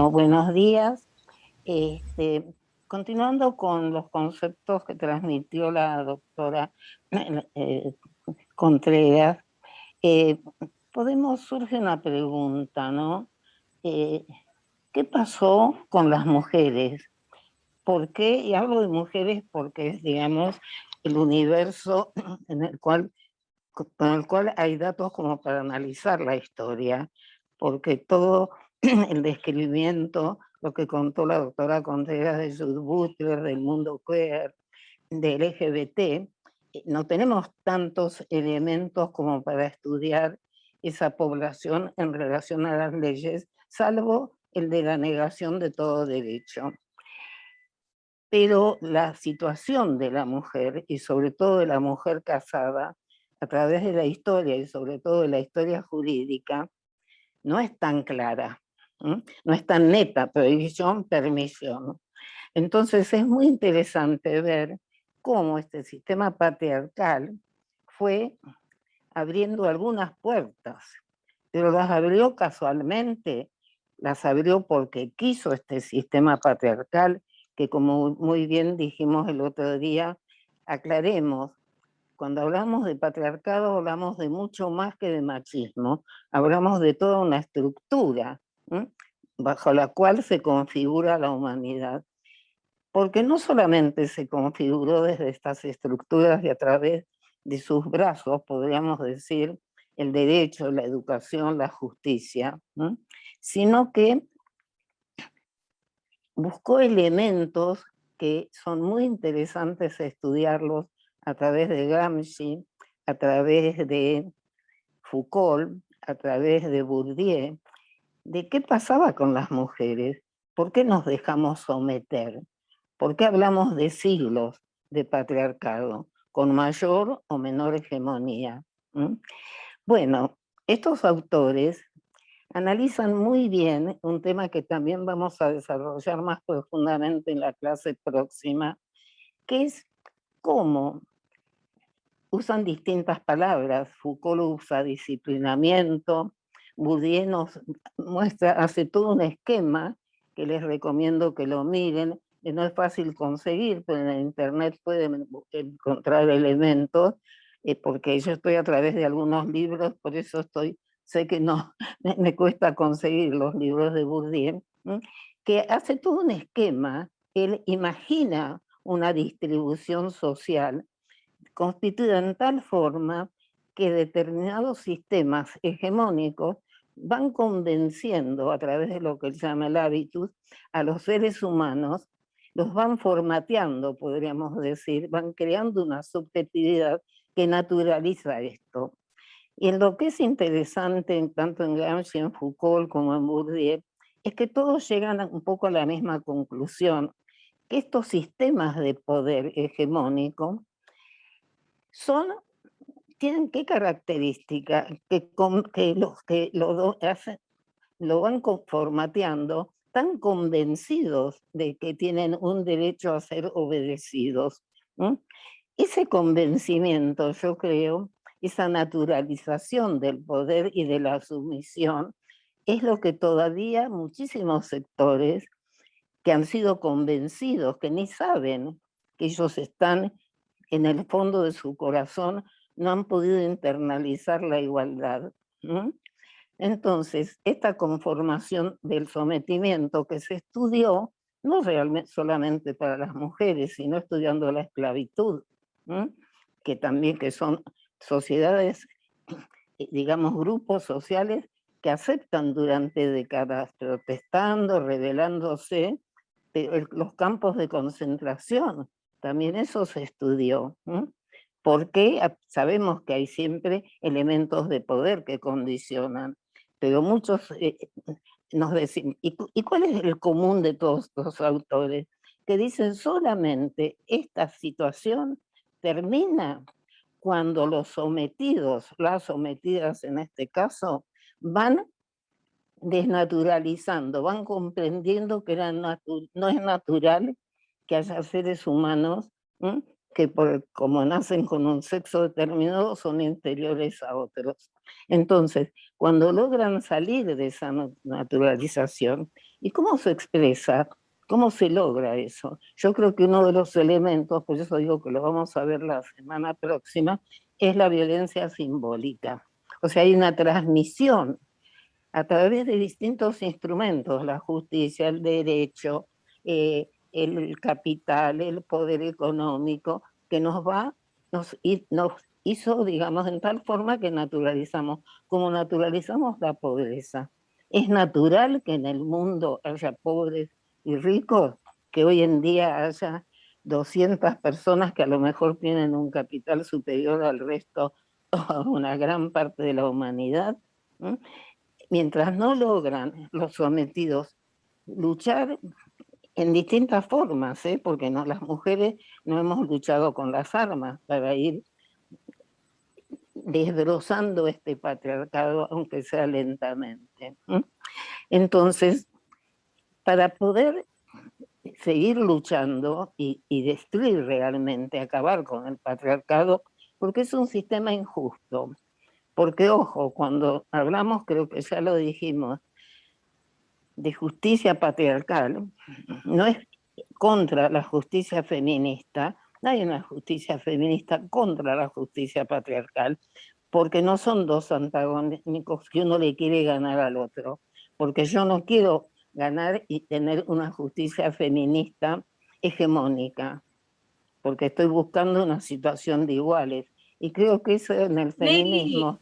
Bueno, buenos días. Este, Continuando con los conceptos que transmitió la doctora eh, Contreras, eh, surge una pregunta, ¿no? Eh, ¿Qué pasó con las mujeres? ¿Por qué? Y hablo de mujeres porque es, digamos, el universo en el cual, con el cual hay datos como para analizar la historia, porque todo el describimiento, lo que contó la doctora Contreras de Judith Butler, del mundo queer, del LGBT, no tenemos tantos elementos como para estudiar esa población en relación a las leyes, salvo el de la negación de todo derecho. Pero la situación de la mujer, y sobre todo de la mujer casada, a través de la historia y sobre todo de la historia jurídica, no es tan clara, no es tan neta, prohibición, permisión. Entonces es muy interesante ver cómo este sistema patriarcal fue abriendo algunas puertas, pero las abrió casualmente, las abrió porque quiso este sistema patriarcal, que como muy bien dijimos el otro día, aclaremos, cuando hablamos de patriarcado hablamos de mucho más que de machismo, hablamos de toda una estructura bajo la cual se configura la humanidad. Porque no solamente se configuró desde estas estructuras y a través de sus brazos, podríamos decir, el derecho, la educación, la justicia, sino que buscó elementos que son muy interesantes estudiarlos a través de Gramsci, a través de Foucault, a través de Bourdieu, de qué pasaba con las mujeres, por qué nos dejamos someter, por qué hablamos de siglos de patriarcado, con mayor o menor hegemonía. Bueno, estos autores analizan muy bien un tema que también vamos a desarrollar más profundamente en la clase próxima, que es cómo usan distintas palabras. Foucault usa disciplinamiento, Bourdieu nos muestra, hace todo un esquema que les recomiendo que lo miren, que no es fácil conseguir, pero en internet pueden encontrar elementos, porque yo estoy a través de algunos libros, por eso sé que no, me cuesta conseguir los libros de Bourdieu, que hace todo un esquema, él imagina una distribución social constituida en tal forma que determinados sistemas hegemónicos van convenciendo a través de lo que él llama el hábitus a los seres humanos, los van formateando, podríamos decir, van creando una subjetividad que naturaliza esto. Y en lo que es interesante, tanto en Gramsci, en Foucault como en Bourdieu, es que todos llegan un poco a la misma conclusión, que estos sistemas de poder hegemónico tienen qué característica, que los que lo van formateando, tan convencidos de que tienen un derecho a ser obedecidos. Ese convencimiento, yo creo, esa naturalización del poder y de la sumisión, es lo que todavía muchísimos sectores que han sido convencidos, que ni saben que ellos están en el fondo de su corazón, no han podido internalizar la igualdad. Entonces, esta conformación del sometimiento que se estudió, no realmente solamente para las mujeres, sino estudiando la esclavitud, que también que son sociedades, digamos, grupos sociales que aceptan durante décadas, protestando, rebelándose, pero los campos de concentración, también eso se estudió. Porque sabemos que hay siempre elementos de poder que condicionan, pero muchos nos decimos, ¿y cuál es el común de todos los autores? Que dicen solamente esta situación termina cuando los sometidos, las sometidas en este caso, van desnaturalizando, van comprendiendo que no es natural que haya seres humanos que como nacen con un sexo determinado son inferiores a otros. Entonces, cuando logran salir de esa naturalización ¿Y cómo se expresa? ¿Cómo se logra eso? Yo creo que uno de los elementos, por eso digo que lo vamos a ver la semana próxima, es la violencia simbólica. O sea, hay una transmisión a través de distintos instrumentos, la justicia, el derecho, el capital, el poder económico, que nos hizo, digamos, en tal forma que naturalizamos, como naturalizamos la pobreza. Es natural que en el mundo haya pobres y ricos, que hoy en día haya 200 personas que a lo mejor tienen un capital superior al resto o una gran parte de la humanidad. ¿Mm? Mientras no logran los sometidos luchar en distintas formas, porque no, las mujeres no hemos luchado con las armas para ir desbrozando este patriarcado, aunque sea lentamente. Entonces, para poder seguir luchando y destruir realmente, acabar con el patriarcado, porque es un sistema injusto. Porque, ojo, cuando hablamos, creo que ya lo dijimos, de justicia patriarcal, no es contra la justicia feminista, no hay una justicia feminista contra la justicia patriarcal, porque no son dos antagónicos que uno le quiere ganar al otro, porque yo no quiero ganar y tener una justicia feminista hegemónica, porque estoy buscando una situación de iguales. Y creo que eso en el Nelly, feminismo,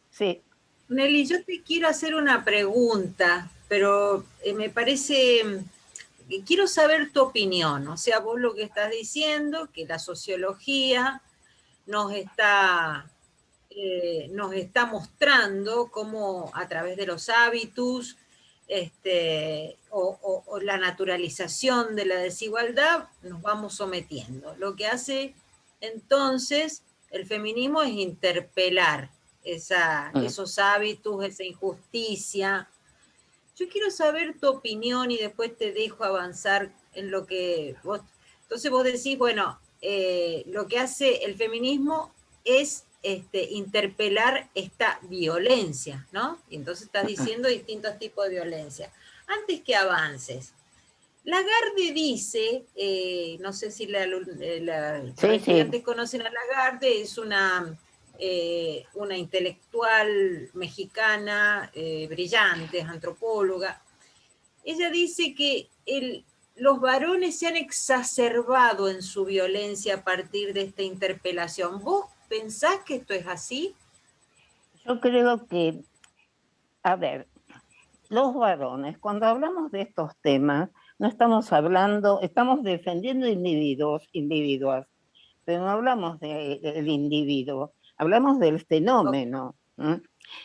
sí. Nelly, yo te quiero hacer una pregunta, pero me parece, quiero saber tu opinión. O sea, vos lo que estás diciendo, que la sociología nos está, nos está mostrando cómo a través de los hábitos o la naturalización de la desigualdad nos vamos sometiendo. Lo que hace entonces el feminismo es interpelar esos hábitos, esa injusticia. Yo quiero saber tu opinión y después te dejo avanzar en lo que vos... Entonces vos decís, bueno, lo que hace el feminismo es interpelar esta violencia, ¿no? Y entonces estás diciendo distintos tipos de violencia. Antes que avances, Lagarde dice, no sé si los Sí, sí. estudiantes conocen a Lagarde, es una intelectual mexicana brillante, antropóloga. Ella dice que los varones se han exacerbado en su violencia a partir de esta interpelación. ¿Vos pensás que esto es así? Yo creo que, a ver, los varones, cuando hablamos de estos temas, no estamos hablando, estamos defendiendo individuos, individuas, pero no hablamos del individuo, hablamos del fenómeno.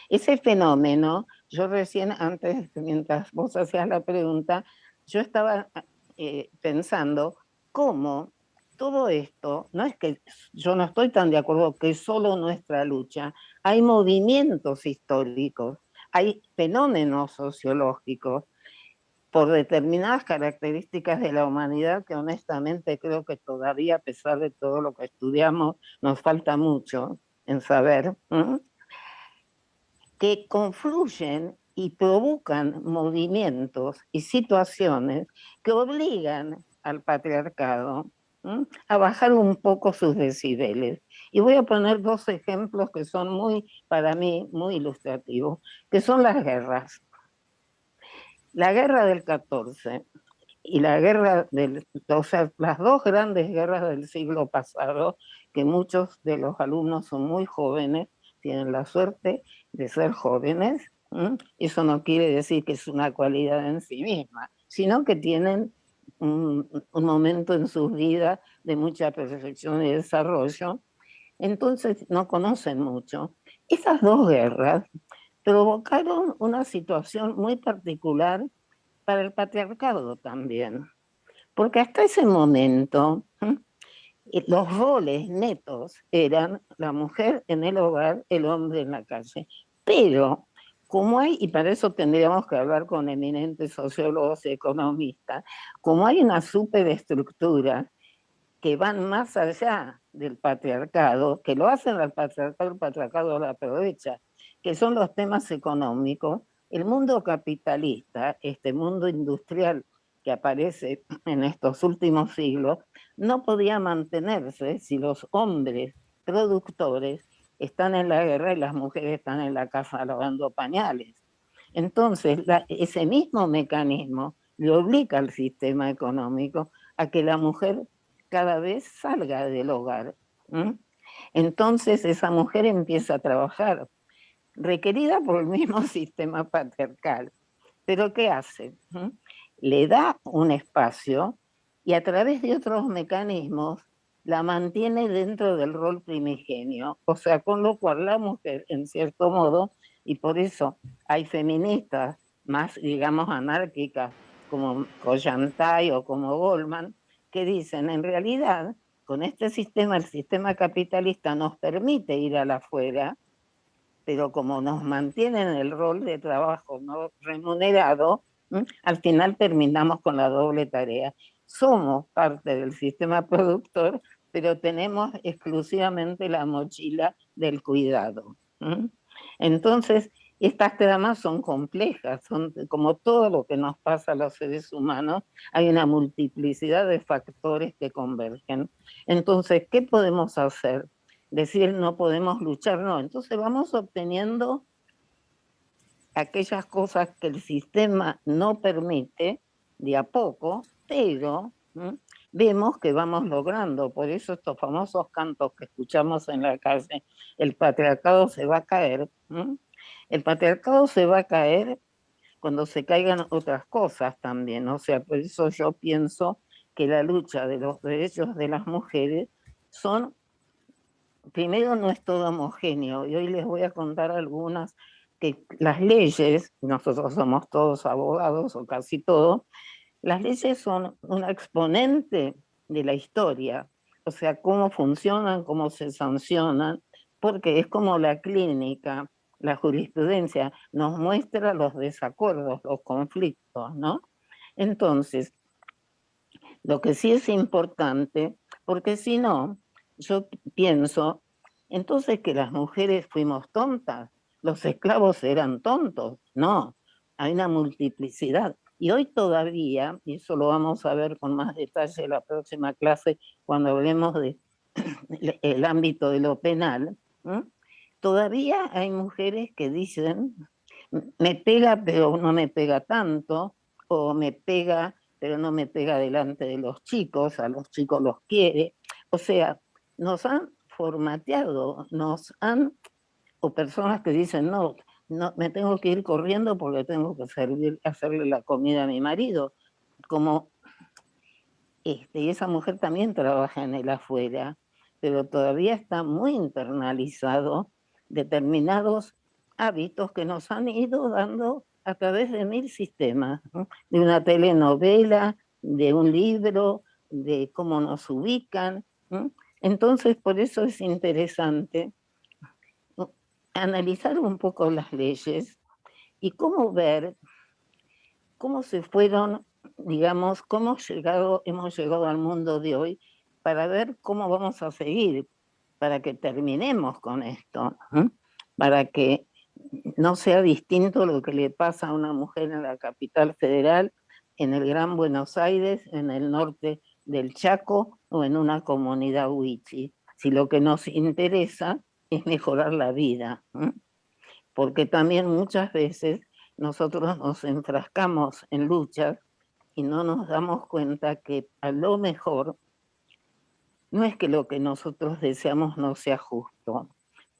Ese fenómeno, yo recién antes, mientras vos hacías la pregunta, yo estaba pensando cómo todo esto, no es que yo no estoy tan de acuerdo que solo nuestra lucha, hay movimientos históricos, hay fenómenos sociológicos por determinadas características de la humanidad que honestamente creo que todavía, a pesar de todo lo que estudiamos, nos falta mucho en saber, que confluyen y provocan movimientos y situaciones que obligan al patriarcado a bajar un poco sus decibeles. Y voy a poner dos ejemplos que son muy, para mí, muy ilustrativos, que son las guerras. La guerra del 14 y la guerra del, o sea, las dos grandes guerras del siglo pasado, que muchos de los alumnos son muy jóvenes, tienen la suerte de ser jóvenes, eso no quiere decir que es una cualidad en sí misma, sino que tienen un momento en sus vidas de mucha perfección y desarrollo, entonces no conocen mucho. Esas dos guerras provocaron una situación muy particular para el patriarcado también, porque hasta ese momento los roles netos eran la mujer en el hogar, el hombre en la calle. Pero como hay, y para eso tendríamos que hablar con eminentes sociólogos y economistas, como hay una superestructura que van más allá del patriarcado, que lo hacen al patriarcado, el patriarcado lo aprovecha, que son los temas económicos, El mundo capitalista, este mundo industrial que aparece en estos últimos siglos, no podía mantenerse si los hombres productores están en la guerra y las mujeres están en la casa lavando pañales. Entonces, ese mismo mecanismo le obliga al sistema económico a que la mujer cada vez salga del hogar. Entonces, esa mujer empieza a trabajar, requerida por el mismo sistema patriarcal. Pero ¿qué hace? Le da un espacio y a través de otros mecanismos la mantiene dentro del rol primigenio, o sea, con lo cual la mujer, en cierto modo, y por eso hay feministas más, digamos, anárquicas, como Kollantay o como Goldman, que dicen, en realidad, con este sistema, el sistema capitalista nos permite ir a la afuera, pero como nos mantienen el rol de trabajo no remunerado, al final terminamos con la doble tarea. Somos parte del sistema productor, pero tenemos exclusivamente la mochila del cuidado. Entonces, estas tramas son complejas, son como todo lo que nos pasa a los seres humanos, hay una multiplicidad de factores que convergen. Entonces, ¿qué podemos hacer? Decir no podemos luchar, no. Entonces vamos obteniendo aquellas cosas que el sistema no permite de a poco, pero vemos que vamos logrando. Por eso estos famosos cantos que escuchamos en la calle, el patriarcado se va a caer. El patriarcado se va a caer cuando se caigan otras cosas también. O sea, por eso yo pienso que la lucha de los derechos de las mujeres son, primero, no es todo homogéneo, y hoy les voy a contar algunas, que las leyes, nosotros somos todos abogados o casi todos, las leyes son un exponente de la historia, o sea, cómo funcionan, cómo se sancionan, porque es como la clínica, la jurisprudencia nos muestra los desacuerdos, los conflictos, ¿no? Entonces, lo que sí es importante, porque si no, yo pienso, entonces que las mujeres fuimos tontas, los esclavos eran tontos, no, hay una multiplicidad. Y hoy todavía, y eso lo vamos a ver con más detalle en la próxima clase cuando hablemos del ámbito de lo penal, todavía hay mujeres que dicen, me pega pero no me pega tanto, o me pega pero no me pega delante de los chicos, a los chicos los quiere. O sea, nos han formateado, o personas que dicen, no, no, me tengo que ir corriendo porque tengo que hacerle la comida a mi marido. Como y esa mujer también trabaja en el afuera, pero todavía está muy internalizado determinados hábitos que nos han ido dando a través de 1000 sistemas, ¿no? De una telenovela, de un libro, de cómo nos ubican, ¿no? Entonces, por eso es interesante, ¿no?, analizar un poco las leyes y cómo ver cómo se fueron, digamos, hemos llegado al mundo de hoy para ver cómo vamos a seguir, para que terminemos con esto, para que no sea distinto lo que le pasa a una mujer en la capital federal, en el Gran Buenos Aires, en el norte del Chaco o en una comunidad huichi. Si lo que nos interesa es mejorar la vida, porque también muchas veces nosotros nos enfrascamos en luchas y no nos damos cuenta que a lo mejor no es que lo que nosotros deseamos no sea justo,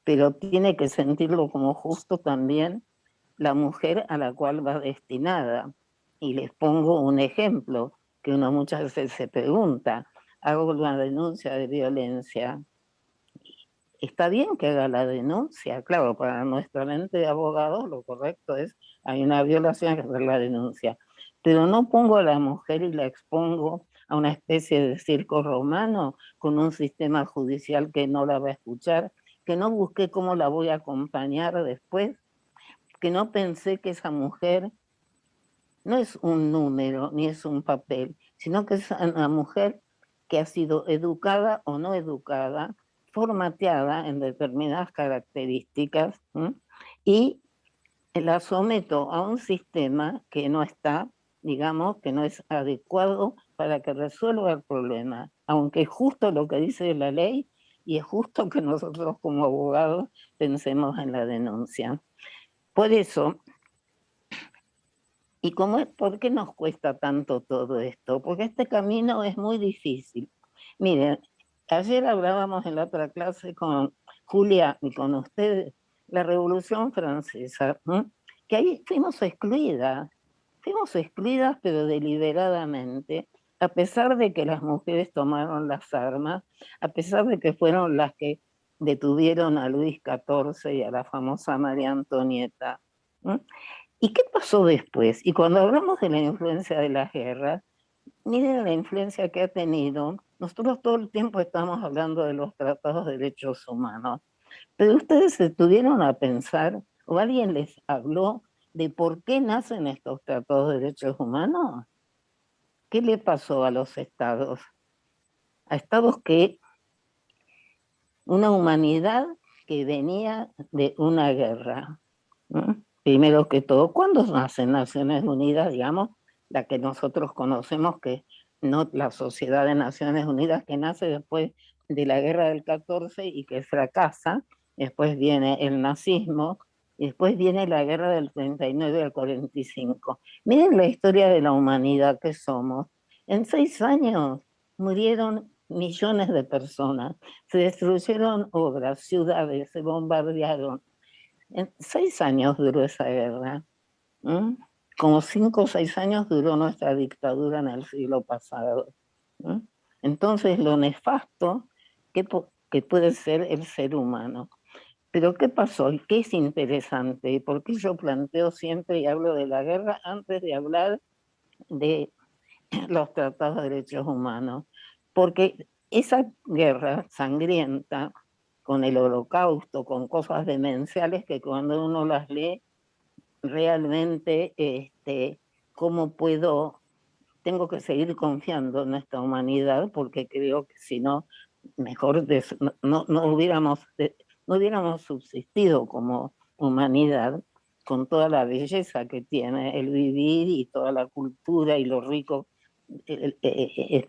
pero tiene que sentirlo como justo también la mujer a la cual va destinada. Y les pongo un ejemplo que uno muchas veces se pregunta, hago una denuncia de violencia, está bien que haga la denuncia, claro, para nuestra mente de abogados lo correcto es, hay una violación, hay que hacer la denuncia, pero no pongo a la mujer y la expongo a una especie de circo romano con un sistema judicial que no la va a escuchar, que no busqué cómo la voy a acompañar después, que no pensé que esa mujer no es un número ni es un papel, sino que es una mujer que ha sido educada o no educada, formateada en determinadas características, y la someto a un sistema que no está, digamos, que no es adecuado para que resuelva el problema, aunque es justo lo que dice la ley y es justo que nosotros como abogados pensemos en la denuncia. Por eso, ¿y por qué nos cuesta tanto todo esto? Porque este camino es muy difícil. Miren, ayer hablábamos en la otra clase con Julia y con ustedes, la Revolución Francesa, ¿no? Que ahí fuimos excluidas pero deliberadamente, a pesar de que las mujeres tomaron las armas, a pesar de que fueron las que detuvieron a Luis XIV y a la famosa María Antonieta. ¿No? ¿Y qué pasó después? Y cuando hablamos de la influencia de las guerras, miren la influencia que ha tenido. Nosotros todo el tiempo estamos hablando de los tratados de derechos humanos, pero ustedes se tuvieron a pensar, o alguien les habló de por qué nacen estos tratados de derechos humanos. ¿Qué le pasó a los estados? A estados que una humanidad que venía de una guerra. ¿No? Primero que todo, ¿cuándo nacen Naciones Unidas, digamos, la que nosotros conocemos, que no la Sociedad de Naciones Unidas, que nace después de la guerra del 14 y que fracasa? Después viene el nazismo, y después viene la guerra del 39 al 45. Miren la historia de la humanidad que somos. En 6 años murieron millones de personas, se destruyeron obras, ciudades, se bombardearon. En 6 años duró esa guerra. ¿Mm? Como 5 o 6 años duró nuestra dictadura en el siglo pasado. ¿Mm? Entonces, lo nefasto que puede ser el ser humano. Pero ¿qué pasó? ¿Y qué es interesante? ¿Y por qué yo planteo siempre y hablo de la guerra antes de hablar de los tratados de derechos humanos? Porque esa guerra sangrienta, con el holocausto, con cosas demenciales que cuando uno las lee, realmente, ¿cómo tengo que seguir confiando en esta humanidad? Porque creo que si no, mejor no hubiéramos subsistido como humanidad con toda la belleza que tiene el vivir y toda la cultura y lo rico,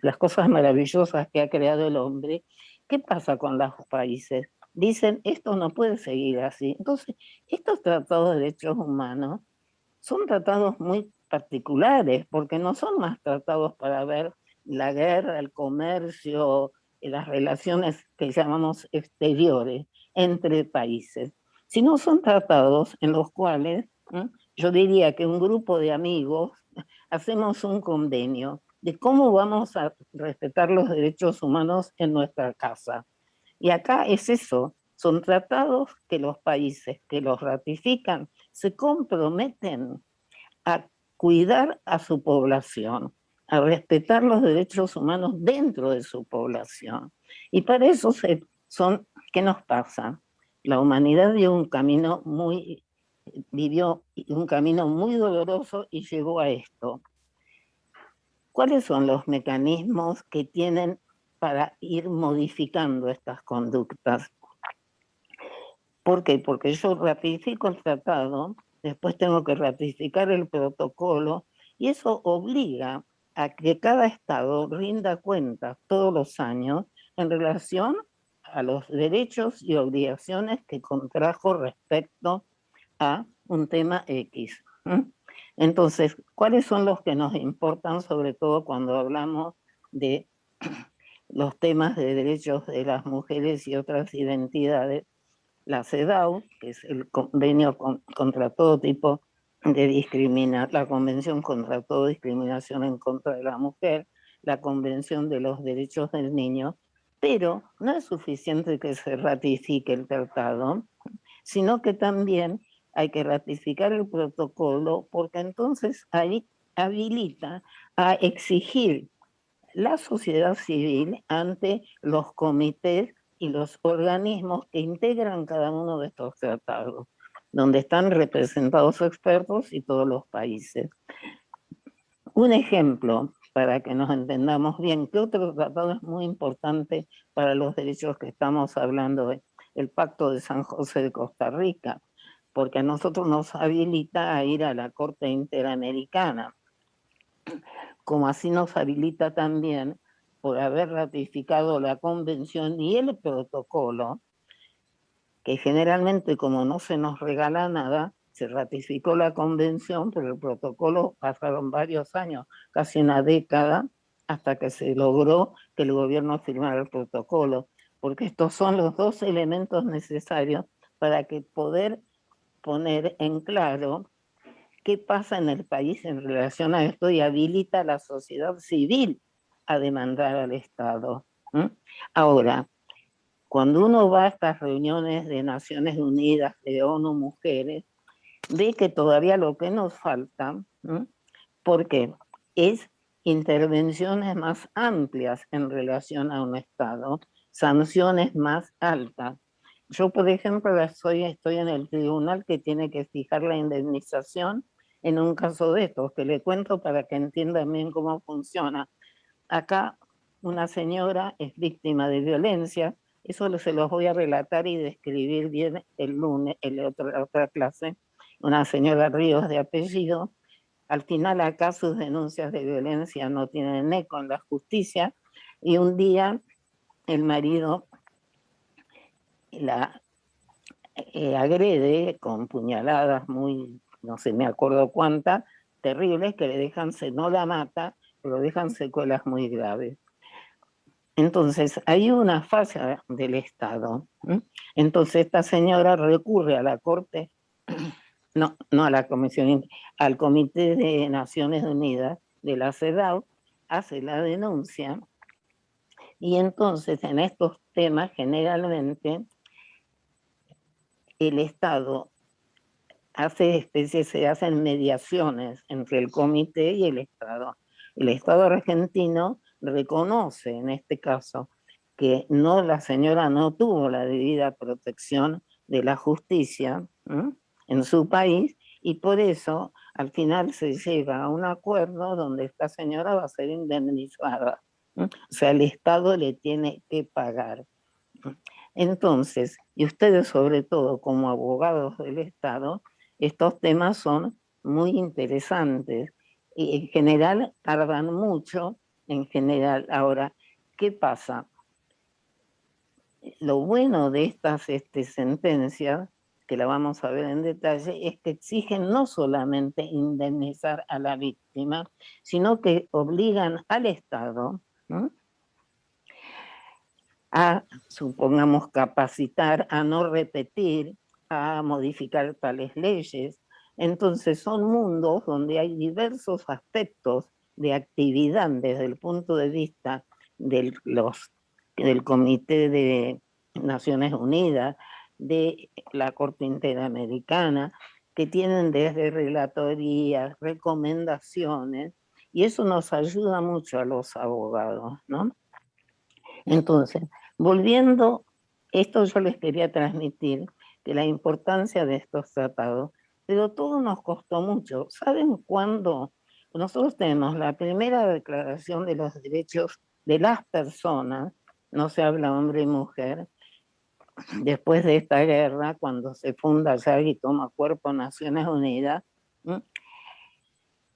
las cosas maravillosas que ha creado el hombre. ¿Qué pasa con los países? Dicen, esto no puede seguir así. Entonces, estos tratados de derechos humanos son tratados muy particulares, porque no son más tratados para ver la guerra, el comercio, las relaciones que llamamos exteriores entre países, sino son tratados en los cuales yo diría que un grupo de amigos hacemos un convenio de cómo vamos a respetar los derechos humanos en nuestra casa. Y acá es eso, son tratados que los países que los ratifican se comprometen a cuidar a su población, a respetar los derechos humanos dentro de su población. Y para eso ¿qué nos pasa? La humanidad vivió un camino muy doloroso y llegó a esto. ¿Cuáles son los mecanismos que tienen para ir modificando estas conductas? ¿Por qué? Porque yo ratifico el tratado, después tengo que ratificar el protocolo, y eso obliga a que cada Estado rinda cuentas todos los años en relación a los derechos y obligaciones que contrajo respecto a un tema X. Entonces, ¿cuáles son los que nos importan, sobre todo cuando hablamos de los temas de derechos de las mujeres y otras identidades? La CEDAW, que es el convenio contra todo tipo de discriminación, la Convención contra toda discriminación en contra de la mujer, la Convención de los Derechos del Niño, pero no es suficiente que se ratifique el tratado, sino que también hay que ratificar el protocolo, porque entonces ahí habilita a exigir la sociedad civil ante los comités y los organismos que integran cada uno de estos tratados, donde están representados expertos y todos los países. Un ejemplo, para que nos entendamos bien, que otro tratado es muy importante para los derechos que estamos hablando, el Pacto de San José de Costa Rica, porque a nosotros nos habilita a ir a la Corte Interamericana, como así nos habilita también por haber ratificado la convención y el protocolo, que generalmente, como no se nos regala nada, se ratificó la convención, pero el protocolo pasaron varios años, casi una década, hasta que se logró que el gobierno firmara el protocolo, porque estos son los dos elementos necesarios para que poder poner en claro qué pasa en el país en relación a esto y habilita a la sociedad civil a demandar al Estado. Ahora, cuando uno va a estas reuniones de Naciones Unidas, de ONU Mujeres, ve que todavía lo que nos falta, porque es intervenciones más amplias en relación a un Estado, sanciones más altas. Yo, por ejemplo, estoy en el tribunal que tiene que fijar la indemnización en un caso de estos, que le cuento para que entiendan bien cómo funciona. Acá una señora es víctima de violencia, eso se los voy a relatar y describir bien el lunes, en la otra clase. Una señora Ríos de apellido, al final acá sus denuncias de violencia no tienen eco en la justicia, y un día el marido la agrede con puñaladas muy, no sé, me acuerdo cuántas, terribles, que le dejan, no la mata, pero dejan secuelas muy graves. Entonces, hay una falla del Estado. Entonces, esta señora recurre a la Corte, no a la Comisión, al Comité de Naciones Unidas de la CEDAW, hace la denuncia, y entonces en estos temas generalmente el Estado se hacen mediaciones entre el comité y el Estado. El Estado argentino reconoce en este caso que la señora no tuvo la debida protección de la justicia en su país, y por eso al final se llega a un acuerdo donde esta señora va a ser indemnizada. O sea, el Estado le tiene que pagar. Entonces, y ustedes sobre todo como abogados del Estado, estos temas son muy interesantes y en general tardan mucho, en general. Ahora, ¿qué pasa? Lo bueno de estas sentencias, que la vamos a ver en detalle, es que exigen no solamente indemnizar a la víctima, sino que obligan al Estado, ¿no?, a, supongamos, capacitar, a no repetir, a modificar tales leyes. Entonces son mundos donde hay diversos aspectos de actividad desde el punto de vista del Comité de Naciones Unidas, de la Corte Interamericana, que tienen desde relatorías, recomendaciones, y eso nos ayuda mucho a los abogados, ¿no? Entonces, volviendo, esto yo les quería transmitir, de la importancia de estos tratados, pero todo nos costó mucho. ¿Saben cuándo? Nosotros tenemos la primera declaración de los derechos de las personas, no se habla hombre y mujer, después de esta guerra, cuando se funda ya y toma cuerpo Naciones Unidas,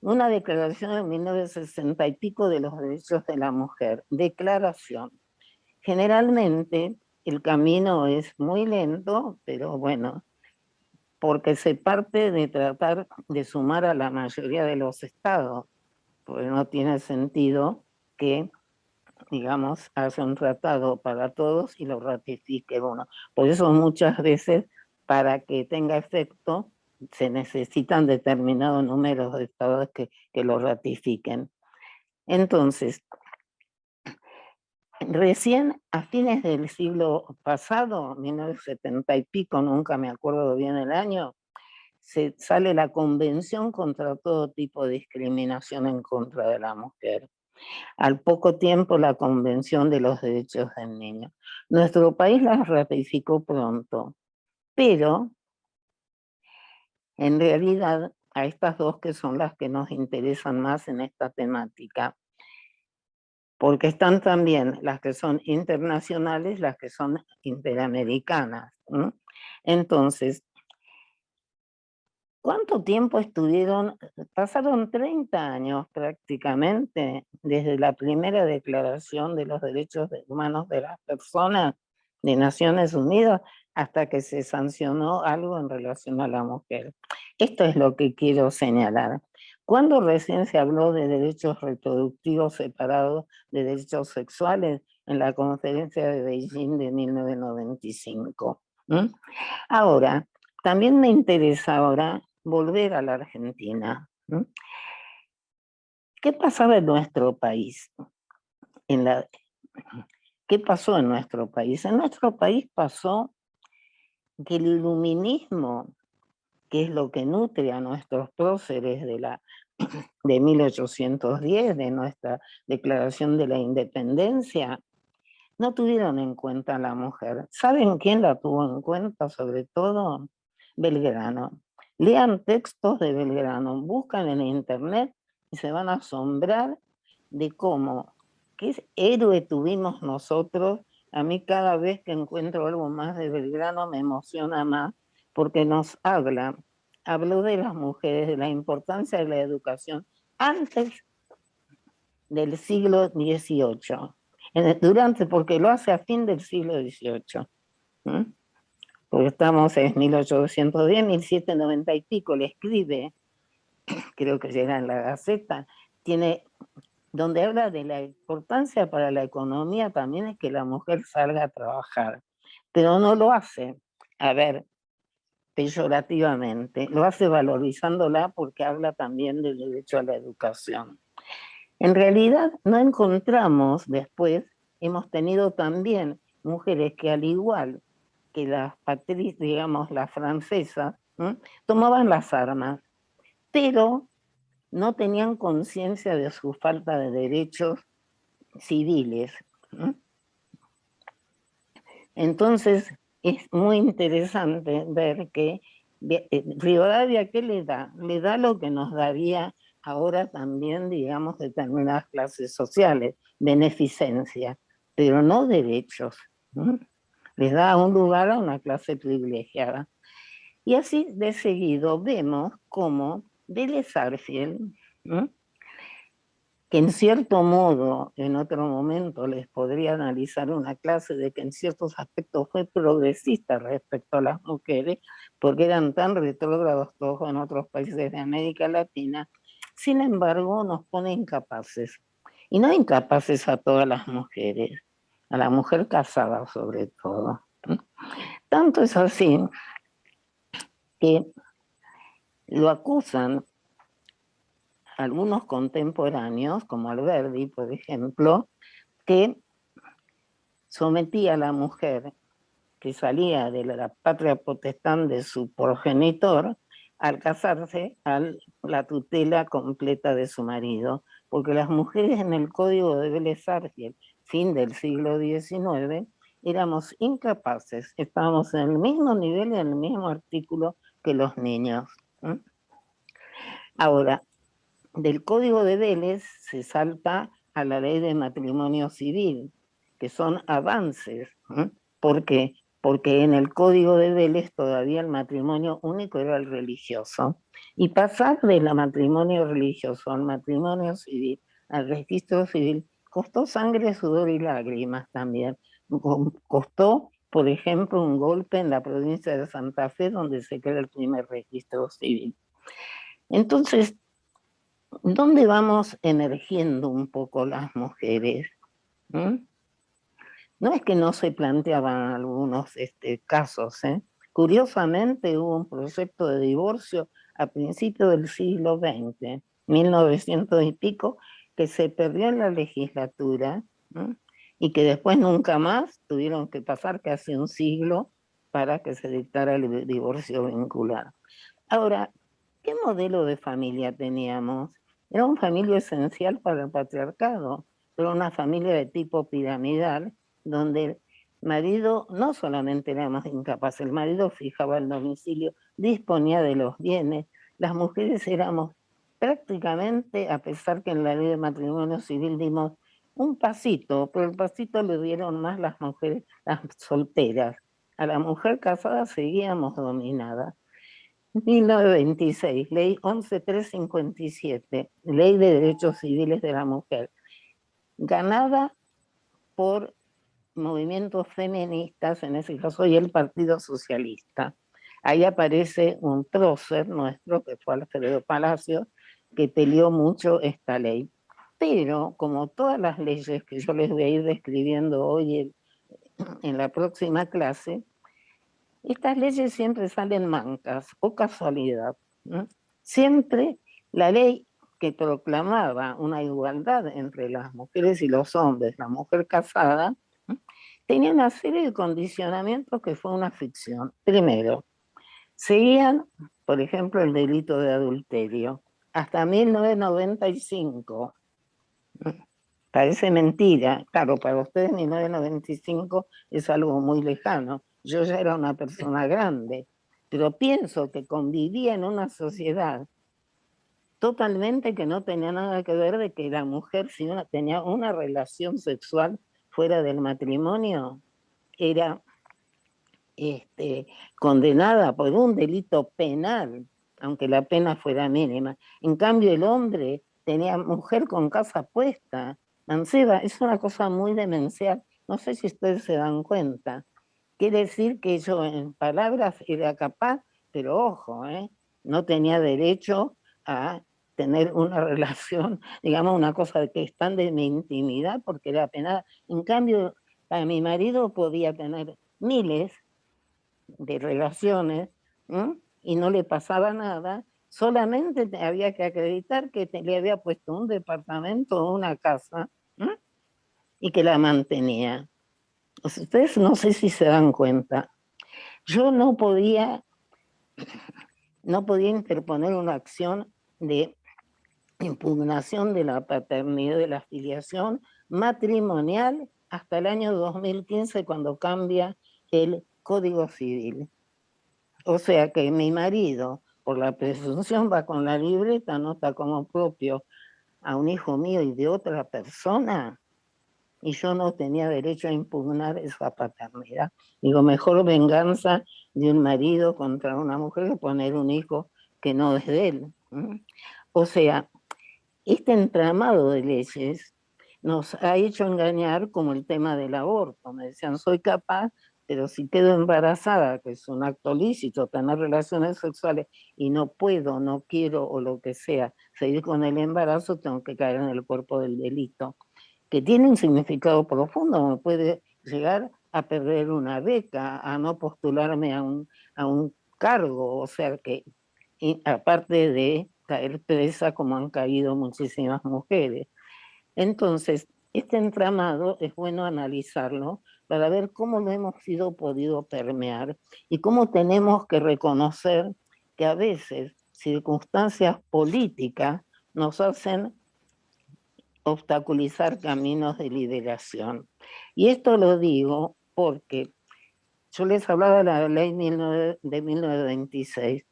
una declaración de 1960 y pico de los derechos de la mujer, declaración. Generalmente el camino es muy lento, pero bueno, porque se parte de tratar de sumar a la mayoría de los estados, porque no tiene sentido que, digamos, haya un tratado para todos y lo ratifique uno. Por eso muchas veces, para que tenga efecto, se necesitan determinados números de estados que lo ratifiquen. Entonces, recién a fines del siglo pasado, 1970 y pico, nunca me acuerdo bien el año, sale la Convención contra todo tipo de discriminación en contra de la mujer. Al poco tiempo, la Convención de los Derechos del Niño. Nuestro país la ratificó pronto, pero en realidad a estas dos, que son las que nos interesan más en esta temática, porque están también las que son internacionales, las que son interamericanas. Entonces, ¿Cuánto tiempo estuvieron? Pasaron 30 años prácticamente desde la primera declaración de los derechos humanos de las personas de Naciones Unidas hasta que se sancionó algo en relación a la mujer. Esto es lo que quiero señalar. Cuando recién se habló de derechos reproductivos separados de derechos sexuales en la conferencia de Beijing de 1995. Ahora, también me interesa ahora volver a la Argentina. ¿Qué pasaba en nuestro país? ¿Qué pasó en nuestro país? En nuestro país pasó que el iluminismo, que es lo que nutre a nuestros próceres de 1810, de nuestra declaración de la independencia, no tuvieron en cuenta a la mujer. ¿Saben quién la tuvo en cuenta sobre todo? Belgrano. Lean textos de Belgrano, buscan en internet y se van a asombrar de cómo, qué héroe tuvimos nosotros. A mí cada vez que encuentro algo más de Belgrano me emociona más porque nos habló de las mujeres, de la importancia de la educación antes del siglo XVIII, porque lo hace a fin del siglo XVIII, porque estamos en 1810, 1790 y pico, le escribe, creo que llega en la Gaceta, donde habla de la importancia para la economía también es que la mujer salga a trabajar, pero no lo hace, a ver, peyorativamente, lo hace valorizándola porque habla también del derecho a la educación. En realidad no encontramos después, hemos tenido también mujeres que al igual que las patrices, digamos las francesas, tomaban las armas, pero no tenían conciencia de su falta de derechos civiles. Entonces es muy interesante ver que Rivadavia, ¿qué le da? Le da lo que nos daría ahora también, digamos, determinadas clases sociales, beneficencia, pero no derechos. Les da un lugar a una clase privilegiada. Y así de seguido vemos cómo Vélez Sarsfield, que en cierto modo, en otro momento les podría analizar una clase de que en ciertos aspectos fue progresista respecto a las mujeres, porque eran tan retrógrados todos en otros países de América Latina, sin embargo nos pone incapaces. Y no incapaces a todas las mujeres, a la mujer casada sobre todo. Tanto es así que lo acusan algunos contemporáneos, como Alberdi, por ejemplo, que sometía a la mujer que salía de la patria potestad de su progenitor al casarse a la tutela completa de su marido, porque las mujeres en el Código de Vélez Sarsfield, fin del siglo XIX, éramos incapaces, estábamos en el mismo nivel y en el mismo artículo que los niños. Ahora, del Código de Vélez se salta a la ley de matrimonio civil, que son avances. ¿Por qué? Porque en el Código de Vélez todavía el matrimonio único era el religioso. Y pasar del matrimonio religioso al matrimonio civil, al registro civil, costó sangre, sudor y lágrimas también. Costó, por ejemplo, un golpe en la provincia de Santa Fe, donde se crea el primer registro civil. Entonces, ¿dónde vamos emergiendo un poco las mujeres? No es que no se planteaban algunos casos. Curiosamente hubo un proyecto de divorcio a principios del siglo XX, 1900 y pico, que se perdió en la legislatura y que después nunca más tuvieron que pasar casi un siglo para que se dictara el divorcio vincular. Ahora, ¿qué modelo de familia teníamos? Era una familia esencial para el patriarcado, era una familia de tipo piramidal, donde el marido no solamente era más incapaz, el marido fijaba el domicilio, disponía de los bienes, las mujeres éramos prácticamente, a pesar que en la ley de matrimonio civil dimos un pasito, pero el pasito lo dieron más las mujeres, las solteras. A la mujer casada seguíamos dominadas. 1926, ley 11357, ley de derechos civiles de la mujer, ganada por movimientos feministas, en ese caso, y el Partido Socialista. Ahí aparece un prócer nuestro, que fue Alfredo Palacio, que peleó mucho esta ley. Pero, como todas las leyes que yo les voy a ir describiendo hoy en la próxima clase, estas leyes siempre salen mancas o casualidad, ¿no? Siempre la ley que proclamaba una igualdad entre las mujeres y los hombres, la mujer casada, ¿no?, tenía una serie de condicionamientos que fue una ficción. Primero, seguían, por ejemplo, el delito de adulterio. Hasta 1995. Parece mentira. Claro, para ustedes 1995 es algo muy lejano. Yo ya era una persona grande, pero pienso que convivía en una sociedad totalmente que no tenía nada que ver de que la mujer, si tenía una relación sexual fuera del matrimonio, era condenada por un delito penal, aunque la pena fuera mínima. En cambio, el hombre tenía mujer con casa puesta. Manceba, es una cosa muy demencial. No sé si ustedes se dan cuenta. Quiere decir que yo en palabras era capaz, pero ojo, no tenía derecho a tener una relación, digamos, una cosa que es tan de mi intimidad, porque era penada. En cambio, a mi marido podía tener miles de relaciones, ¿no?, y no le pasaba nada, solamente había que acreditar que le había puesto un departamento o una casa, ¿no?, y que la mantenía. O sea, ustedes no sé si se dan cuenta. Yo no podía interponer una acción de impugnación de la paternidad, de la filiación matrimonial hasta el año 2015, cuando cambia el Código Civil. O sea que mi marido, por la presunción, va con la libreta, anota como propio a un hijo mío y de otra persona, y yo no tenía derecho a impugnar esa paternidad. Digo, mejor venganza de un marido contra una mujer que poner un hijo que no es de él. O sea, este entramado de leyes nos ha hecho engañar, como el tema del aborto. Me decían, soy capaz, pero si quedo embarazada, que es un acto lícito, tener relaciones sexuales, y no puedo, no quiero o lo que sea, seguir con el embarazo, tengo que caer en el cuerpo del delito, que tiene un significado profundo. Me puede llegar a perder una beca, a no postularme a un cargo, o sea que, aparte de caer presa como han caído muchísimas mujeres. Entonces, este entramado es bueno analizarlo para ver cómo lo hemos podido permear y cómo tenemos que reconocer que a veces circunstancias políticas nos hacen obstaculizar caminos de liberación. Y esto lo digo porque yo les hablaba de la ley de 1926.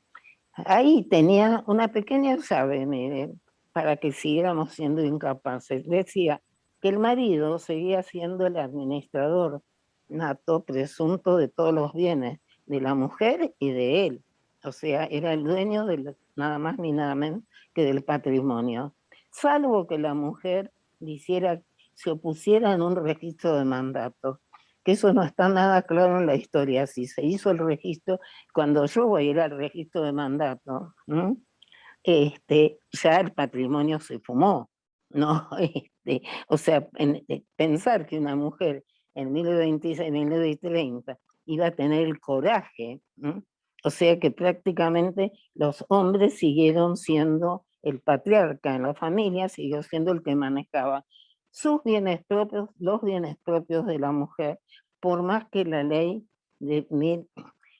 Ahí tenía una pequeña llave, miren, para que siguiéramos siendo incapaces. Decía que el marido seguía siendo el administrador nato, presunto de todos los bienes de la mujer y de él. O sea, era el dueño nada más ni nada menos que del patrimonio. Salvo que la mujer se opusiera en un registro de mandato, que eso no está nada claro en la historia. Si se hizo el registro, cuando yo voy a ir al registro de mandato, ya el patrimonio se fumó, ¿no? O sea, pensar que una mujer en 1926, 1930 iba a tener el coraje, ¿no? O sea que prácticamente los hombres siguieron siendo el patriarca en la familia, siguió siendo el que manejaba sus bienes propios, los bienes propios de la mujer, por más que la ley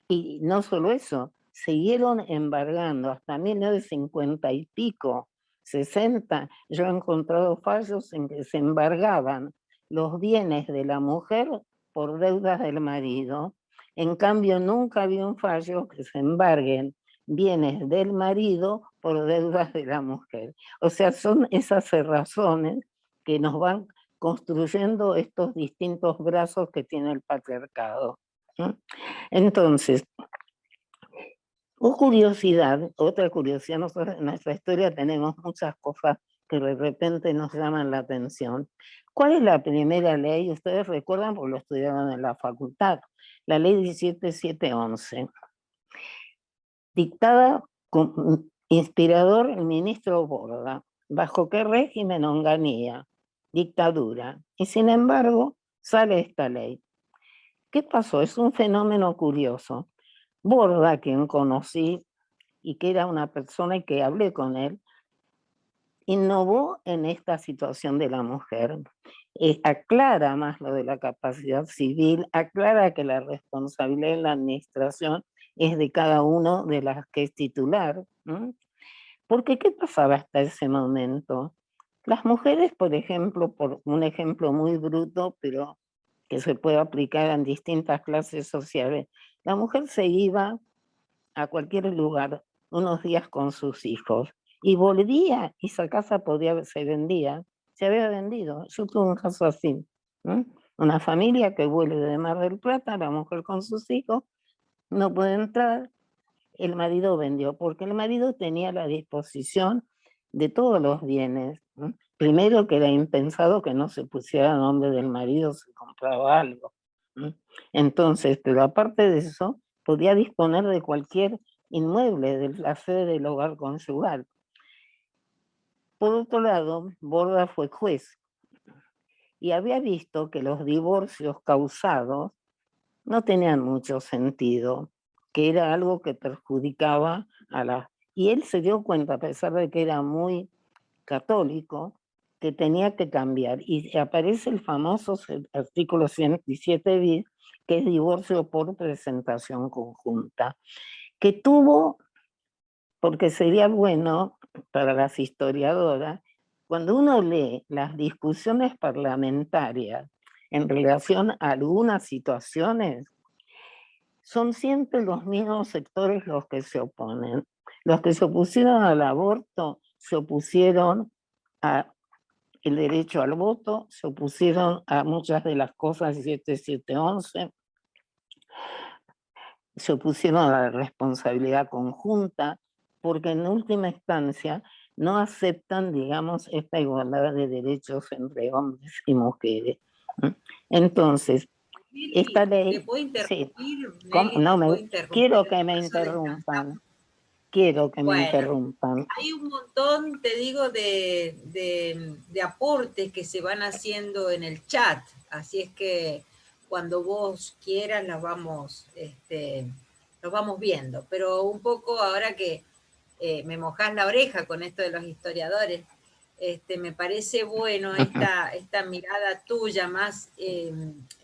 y no solo eso, siguieron embargando hasta 1950 y pico, 60. Yo he encontrado fallos en que se embargaban los bienes de la mujer por deudas del marido. En cambio, nunca había un fallo que se embarguen bienes del marido por deudas de la mujer. O sea, son esas razones que nos van construyendo estos distintos brazos que tiene el patriarcado. Entonces, O curiosidad, otra curiosidad, nosotros en nuestra historia tenemos muchas cosas que de repente nos llaman la atención. ¿Cuál es la primera ley? Ustedes recuerdan porque lo estudiaron en la facultad, la ley 17711, dictada con inspirador el ministro Borda. ¿Bajo qué régimen? Onganía, dictadura. Y sin embargo, sale esta ley. ¿Qué pasó? Es un fenómeno curioso. Borda, quien conocí y que era una persona y que hablé con él, innovó en esta situación de la mujer. Aclara más lo de la capacidad civil, aclara que la responsabilidad en la administración es de cada uno de las que es titular. Porque ¿qué pasaba hasta ese momento? Las mujeres, por ejemplo, por un ejemplo muy bruto, pero que se puede aplicar en distintas clases sociales, la mujer se iba a cualquier lugar unos días con sus hijos y volvía y esa casa se vendía, se había vendido. Yo tuve un caso así, ¿no? Una familia que vuelve de Mar del Plata, la mujer con sus hijos, no puede entrar, el marido vendió, porque el marido tenía la disposición de todos los bienes, ¿no? Primero que era impensado que no se pusiera a nombre del marido si compraba algo, ¿no? Entonces, pero aparte de eso, podía disponer de cualquier inmueble de la sede del hogar conyugal. Por otro lado, Borda fue juez y había visto que los divorcios causados no tenían mucho sentido, que era algo que perjudicaba a la... Y él se dio cuenta, a pesar de que era muy católico, que tenía que cambiar. Y aparece el famoso artículo 107 bis, que es divorcio por presentación conjunta, que tuvo, porque sería bueno para las historiadoras, cuando uno lee las discusiones parlamentarias en relación a algunas situaciones, son siempre los mismos sectores los que se oponen. Los que se opusieron al aborto se opusieron al derecho al voto, se opusieron a muchas de las cosas 7711, se opusieron a la responsabilidad conjunta, porque en última instancia no aceptan, digamos, esta igualdad de derechos entre hombres y mujeres. Entonces, esta ¿Te ley, puedo sí, interrumpir, ¿cómo? Nelly? No ¿Te puedo me, interrumpir quiero en que un me caso de interrumpan, quiero que me Bueno, interrumpan. hay un montón, te digo, de aportes que se van haciendo en el chat, así es que cuando vos quieras los vamos viendo, pero un poco ahora que me mojás la oreja con esto de los historiadores, me parece bueno esta mirada tuya más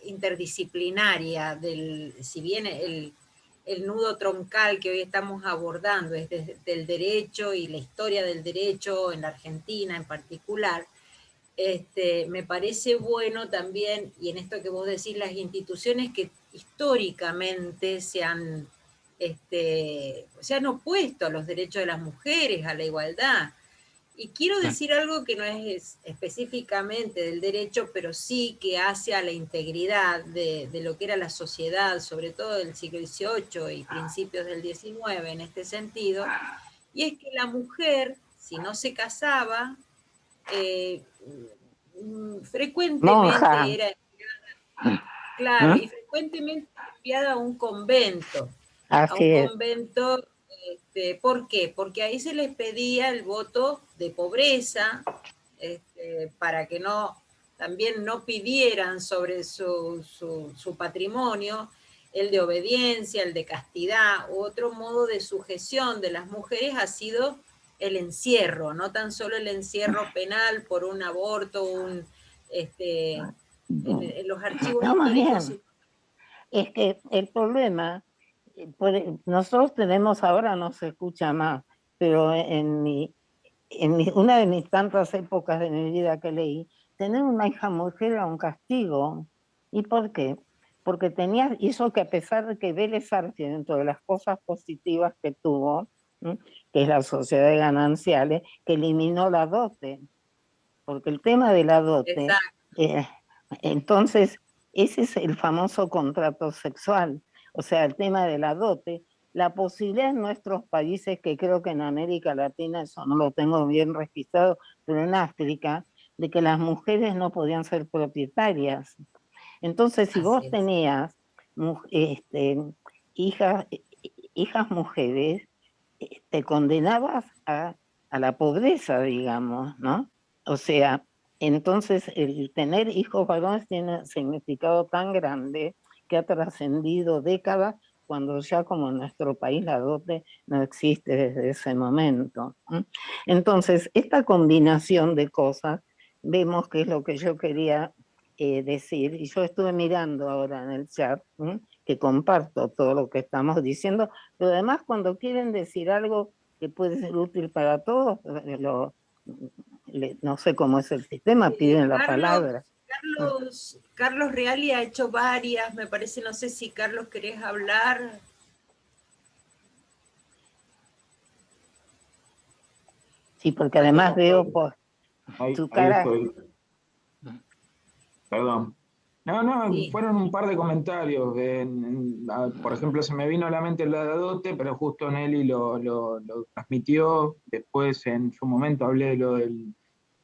interdisciplinaria si bien el nudo troncal que hoy estamos abordando es del derecho y la historia del derecho en la Argentina en particular, me parece bueno también, y en esto que vos decís, las instituciones que históricamente se han opuesto a los derechos de las mujeres, a la igualdad. Y quiero decir algo que no es específicamente del derecho, pero sí que hace a la integridad de lo que era la sociedad, sobre todo del siglo XVIII y principios del XIX en este sentido, y es que la mujer, si no se casaba, eh, Monja. frecuentemente era claro, y frecuentemente enviada a Así un es. convento, ¿por qué? Porque ahí se les pedía el voto de pobreza, para que también no pidieran sobre su patrimonio, el de obediencia, el de castidad, otro modo de sujeción de las mujeres ha sido el encierro, no tan solo el encierro penal por un aborto, en los archivos No, más históricos. bien, es que el problema, nosotros tenemos, ahora no se escucha más, pero una de mis tantas épocas de mi vida que leí, tener una hija mujer era un castigo. ¿Y por qué? Porque hizo que a pesar de que Vélez Arfield, dentro de las cosas positivas que tuvo, ¿no?, que es la sociedad de gananciales, que eliminó la dote, porque el tema de la dote, Exacto. entonces, ese es el famoso contrato sexual, o sea, el tema de la dote la posibilidad en nuestros países, que creo que en América Latina eso no lo tengo bien registrado, pero en África, de que las mujeres no podían ser propietarias. Entonces, si vos tenías hijas, hijas mujeres, te condenabas a la pobreza, digamos, ¿no? O sea, entonces el tener hijos varones tiene un significado tan grande que ha trascendido décadas, cuando ya como en nuestro país la dote no existe desde ese momento. Entonces, esta combinación de cosas, vemos que es lo que yo quería decir, y yo estuve mirando ahora en el chat, que comparto todo lo que estamos diciendo, pero además cuando quieren decir algo que puede ser útil para todos, no sé cómo es el sistema, piden la palabra. Carlos Reali ha hecho varias, me parece, no sé si Carlos querés hablar. Sí, porque además veo por tu cara. Estoy. Perdón. No, sí. Fueron un par de comentarios. Por ejemplo, se me vino a la mente la de dote, pero justo Nelly lo transmitió. Después, en su momento, hablé de lo del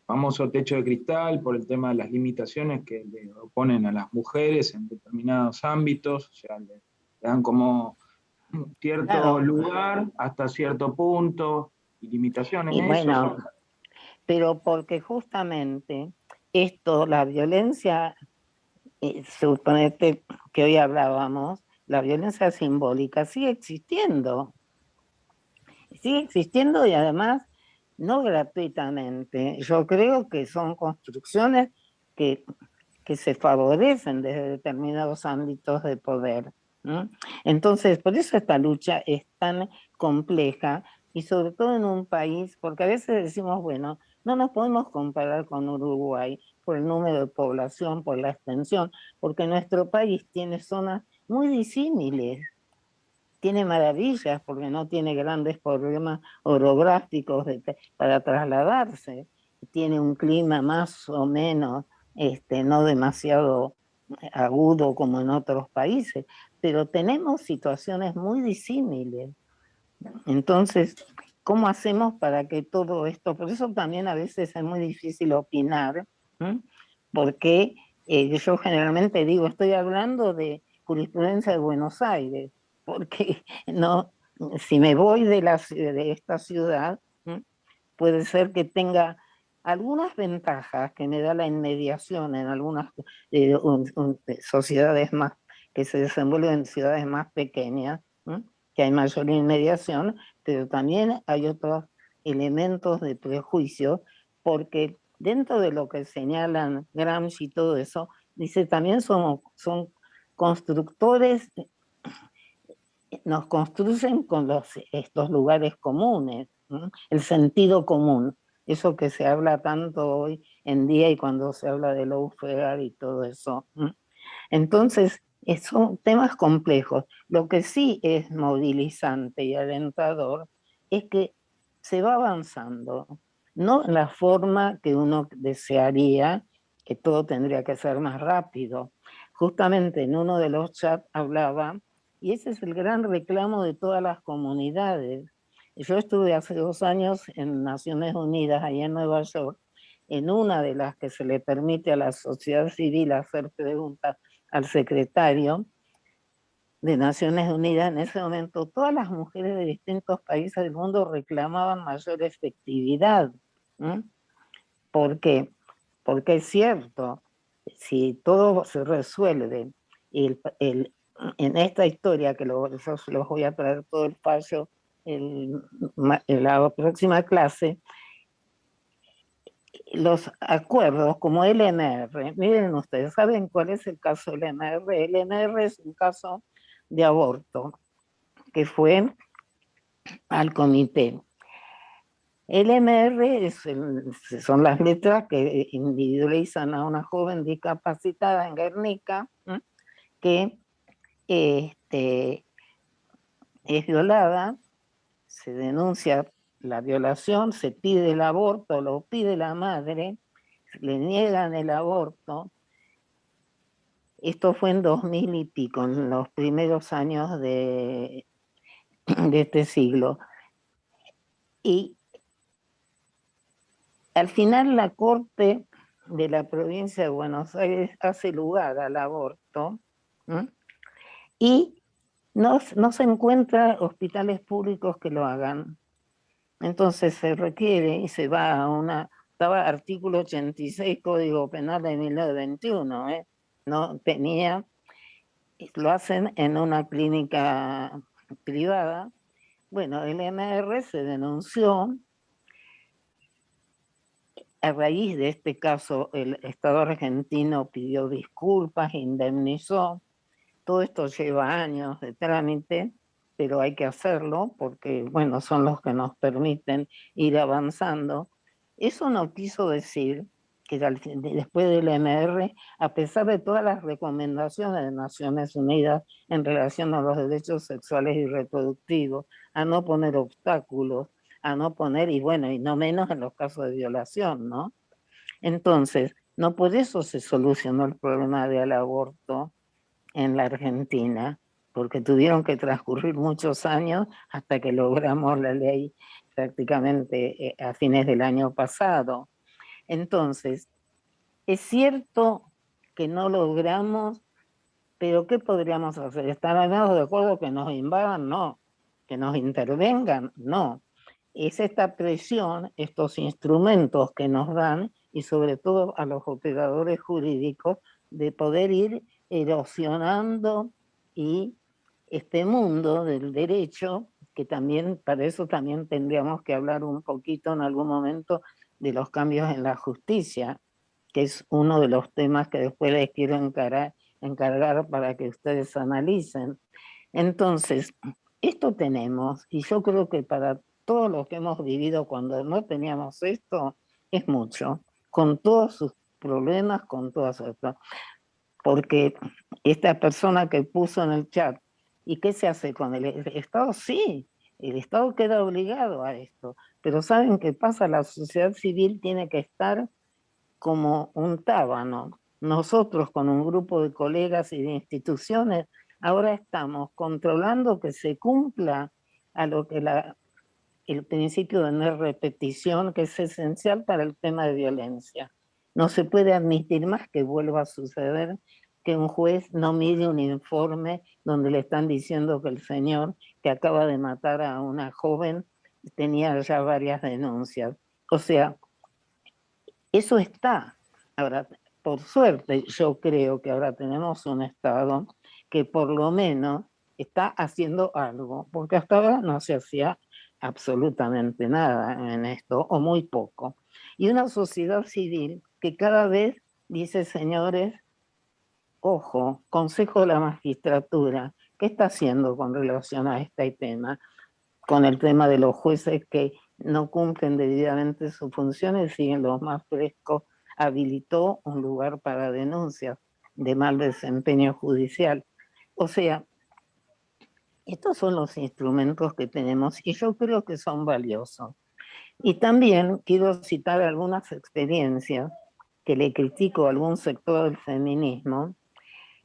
famoso techo de cristal por el tema de las limitaciones que le oponen a las mujeres en determinados ámbitos. O sea, le dan como cierto lugar hasta cierto punto y limitaciones. Y bueno, pero porque justamente esto, la violencia, suponete que hoy hablábamos, la violencia simbólica sigue existiendo y además no gratuitamente. Yo creo que son construcciones que se favorecen desde determinados ámbitos de poder, ¿no? Entonces, por eso esta lucha es tan compleja, y sobre todo en un país, porque a veces decimos, bueno, no nos podemos comparar con Uruguay por el número de población, por la extensión, porque nuestro país tiene zonas muy disímiles, tiene maravillas porque no tiene grandes problemas orográficos para trasladarse, tiene un clima más o menos no demasiado agudo como en otros países, pero tenemos situaciones muy disímiles. Entonces, ¿cómo hacemos para que todo esto? Por eso también a veces es muy difícil opinar, porque yo generalmente digo, estoy hablando de jurisprudencia de Buenos Aires, porque no, si me voy de esta ciudad, puede ser que tenga algunas ventajas que me da la inmediación en algunas sociedades más que se desenvuelven en ciudades más pequeñas, que hay mayor inmediación, pero también hay otros elementos de prejuicio, porque dentro de lo que señalan Gramsci y todo eso, dice también son constructores, nos construyen con estos lugares comunes, el sentido común, eso que se habla tanto hoy en día y cuando se habla de lawfare y todo eso. Entonces, son temas complejos. Lo que sí es movilizante y alentador es que se va avanzando, no en la forma que uno desearía, que todo tendría que ser más rápido. Justamente en uno de los chats hablaba, y ese es el gran reclamo de todas las comunidades. Yo estuve hace 2 años en Naciones Unidas, allá en Nueva York, en una de las que se le permite a la sociedad civil hacer preguntas al secretario de Naciones Unidas. En ese momento todas las mujeres de distintos países del mundo reclamaban mayor efectividad. ¿Por qué? Porque es cierto, si todo se resuelve en esta historia, que yo los voy a traer todo el fallo en la próxima clase, los acuerdos como LMR, miren ustedes, ¿saben cuál es el caso LMR? LMR es un caso de aborto que fue al comité. LMR son las letras que individualizan a una joven discapacitada en Guernica, que es violada, se denuncia la violación, se pide el aborto, lo pide la madre, le niegan el aborto. Esto fue en 2000 y pico, en los primeros años de de este siglo. Y al final la Corte de la provincia de Buenos Aires hace lugar al aborto, ¿eh? Y no se encuentra hospitales públicos que lo hagan. Entonces se requiere y se va a estaba artículo 86 Código Penal de 1921, no tenía, lo hacen en una clínica privada. Bueno, el MR se denunció. A raíz de este caso, el Estado argentino pidió disculpas, indemnizó. Todo esto lleva años de trámite, pero hay que hacerlo porque, bueno, son los que nos permiten ir avanzando. Eso no quiso decir que después del MR, a pesar de todas las recomendaciones de Naciones Unidas en relación a los derechos sexuales y reproductivos, a no poner obstáculos, a no poner, y bueno, y no menos en los casos de violación, ¿no? Entonces, no por eso se solucionó el problema del aborto en la Argentina, porque tuvieron que transcurrir muchos años hasta que logramos la ley prácticamente a fines del año pasado. Entonces, es cierto que no logramos, pero ¿qué podríamos hacer? ¿Estábamos de acuerdo que nos invadan? No. ¿Que nos intervengan? No. Es esta presión, estos instrumentos que nos dan, y sobre todo a los operadores jurídicos, de poder ir erosionando y este mundo del derecho, que también, para eso también tendríamos que hablar un poquito en algún momento de los cambios en la justicia, que es uno de los temas que después les quiero encargar para que ustedes analicen. Entonces, esto tenemos, y yo creo que para todos los que hemos vivido cuando no teníamos esto, es mucho, con todos sus problemas, con todas estas. Porque esta persona que puso en el chat, ¿y qué se hace con el Estado? Sí, el Estado queda obligado a esto, pero ¿saben qué pasa? La sociedad civil tiene que estar como un tábano. Nosotros con un grupo de colegas y de instituciones ahora estamos controlando que se cumpla a lo que el principio de no repetición, que es esencial para el tema de violencia. No se puede admitir más que vuelva a suceder que un juez no mire un informe donde le están diciendo que el señor que acaba de matar a una joven tenía ya varias denuncias. O sea, eso está. Ahora, por suerte, yo creo que ahora tenemos un Estado que por lo menos está haciendo algo, porque hasta ahora no se hacía absolutamente nada en esto, o muy poco. Y una sociedad civil que cada vez dice, señores, ojo, Consejo de la Magistratura, ¿qué está haciendo con relación a este tema? Con el tema de los jueces que no cumplen debidamente sus funciones, siguen los más frescos, habilitó un lugar para denuncias de mal desempeño judicial. O sea, estos son los instrumentos que tenemos y yo creo que son valiosos. Y también quiero citar algunas experiencias que le critico a algún sector del feminismo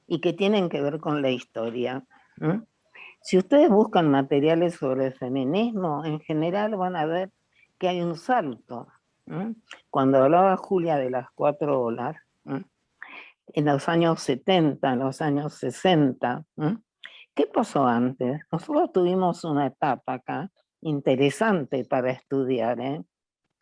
y que tienen que ver con la historia. Si ustedes buscan materiales sobre el feminismo, en general van a ver que hay un salto. Cuando hablaba Julia de las 4 olas, en los años 70, en los años 60, ¿qué pasó antes? Nosotros tuvimos una etapa acá interesante para estudiar.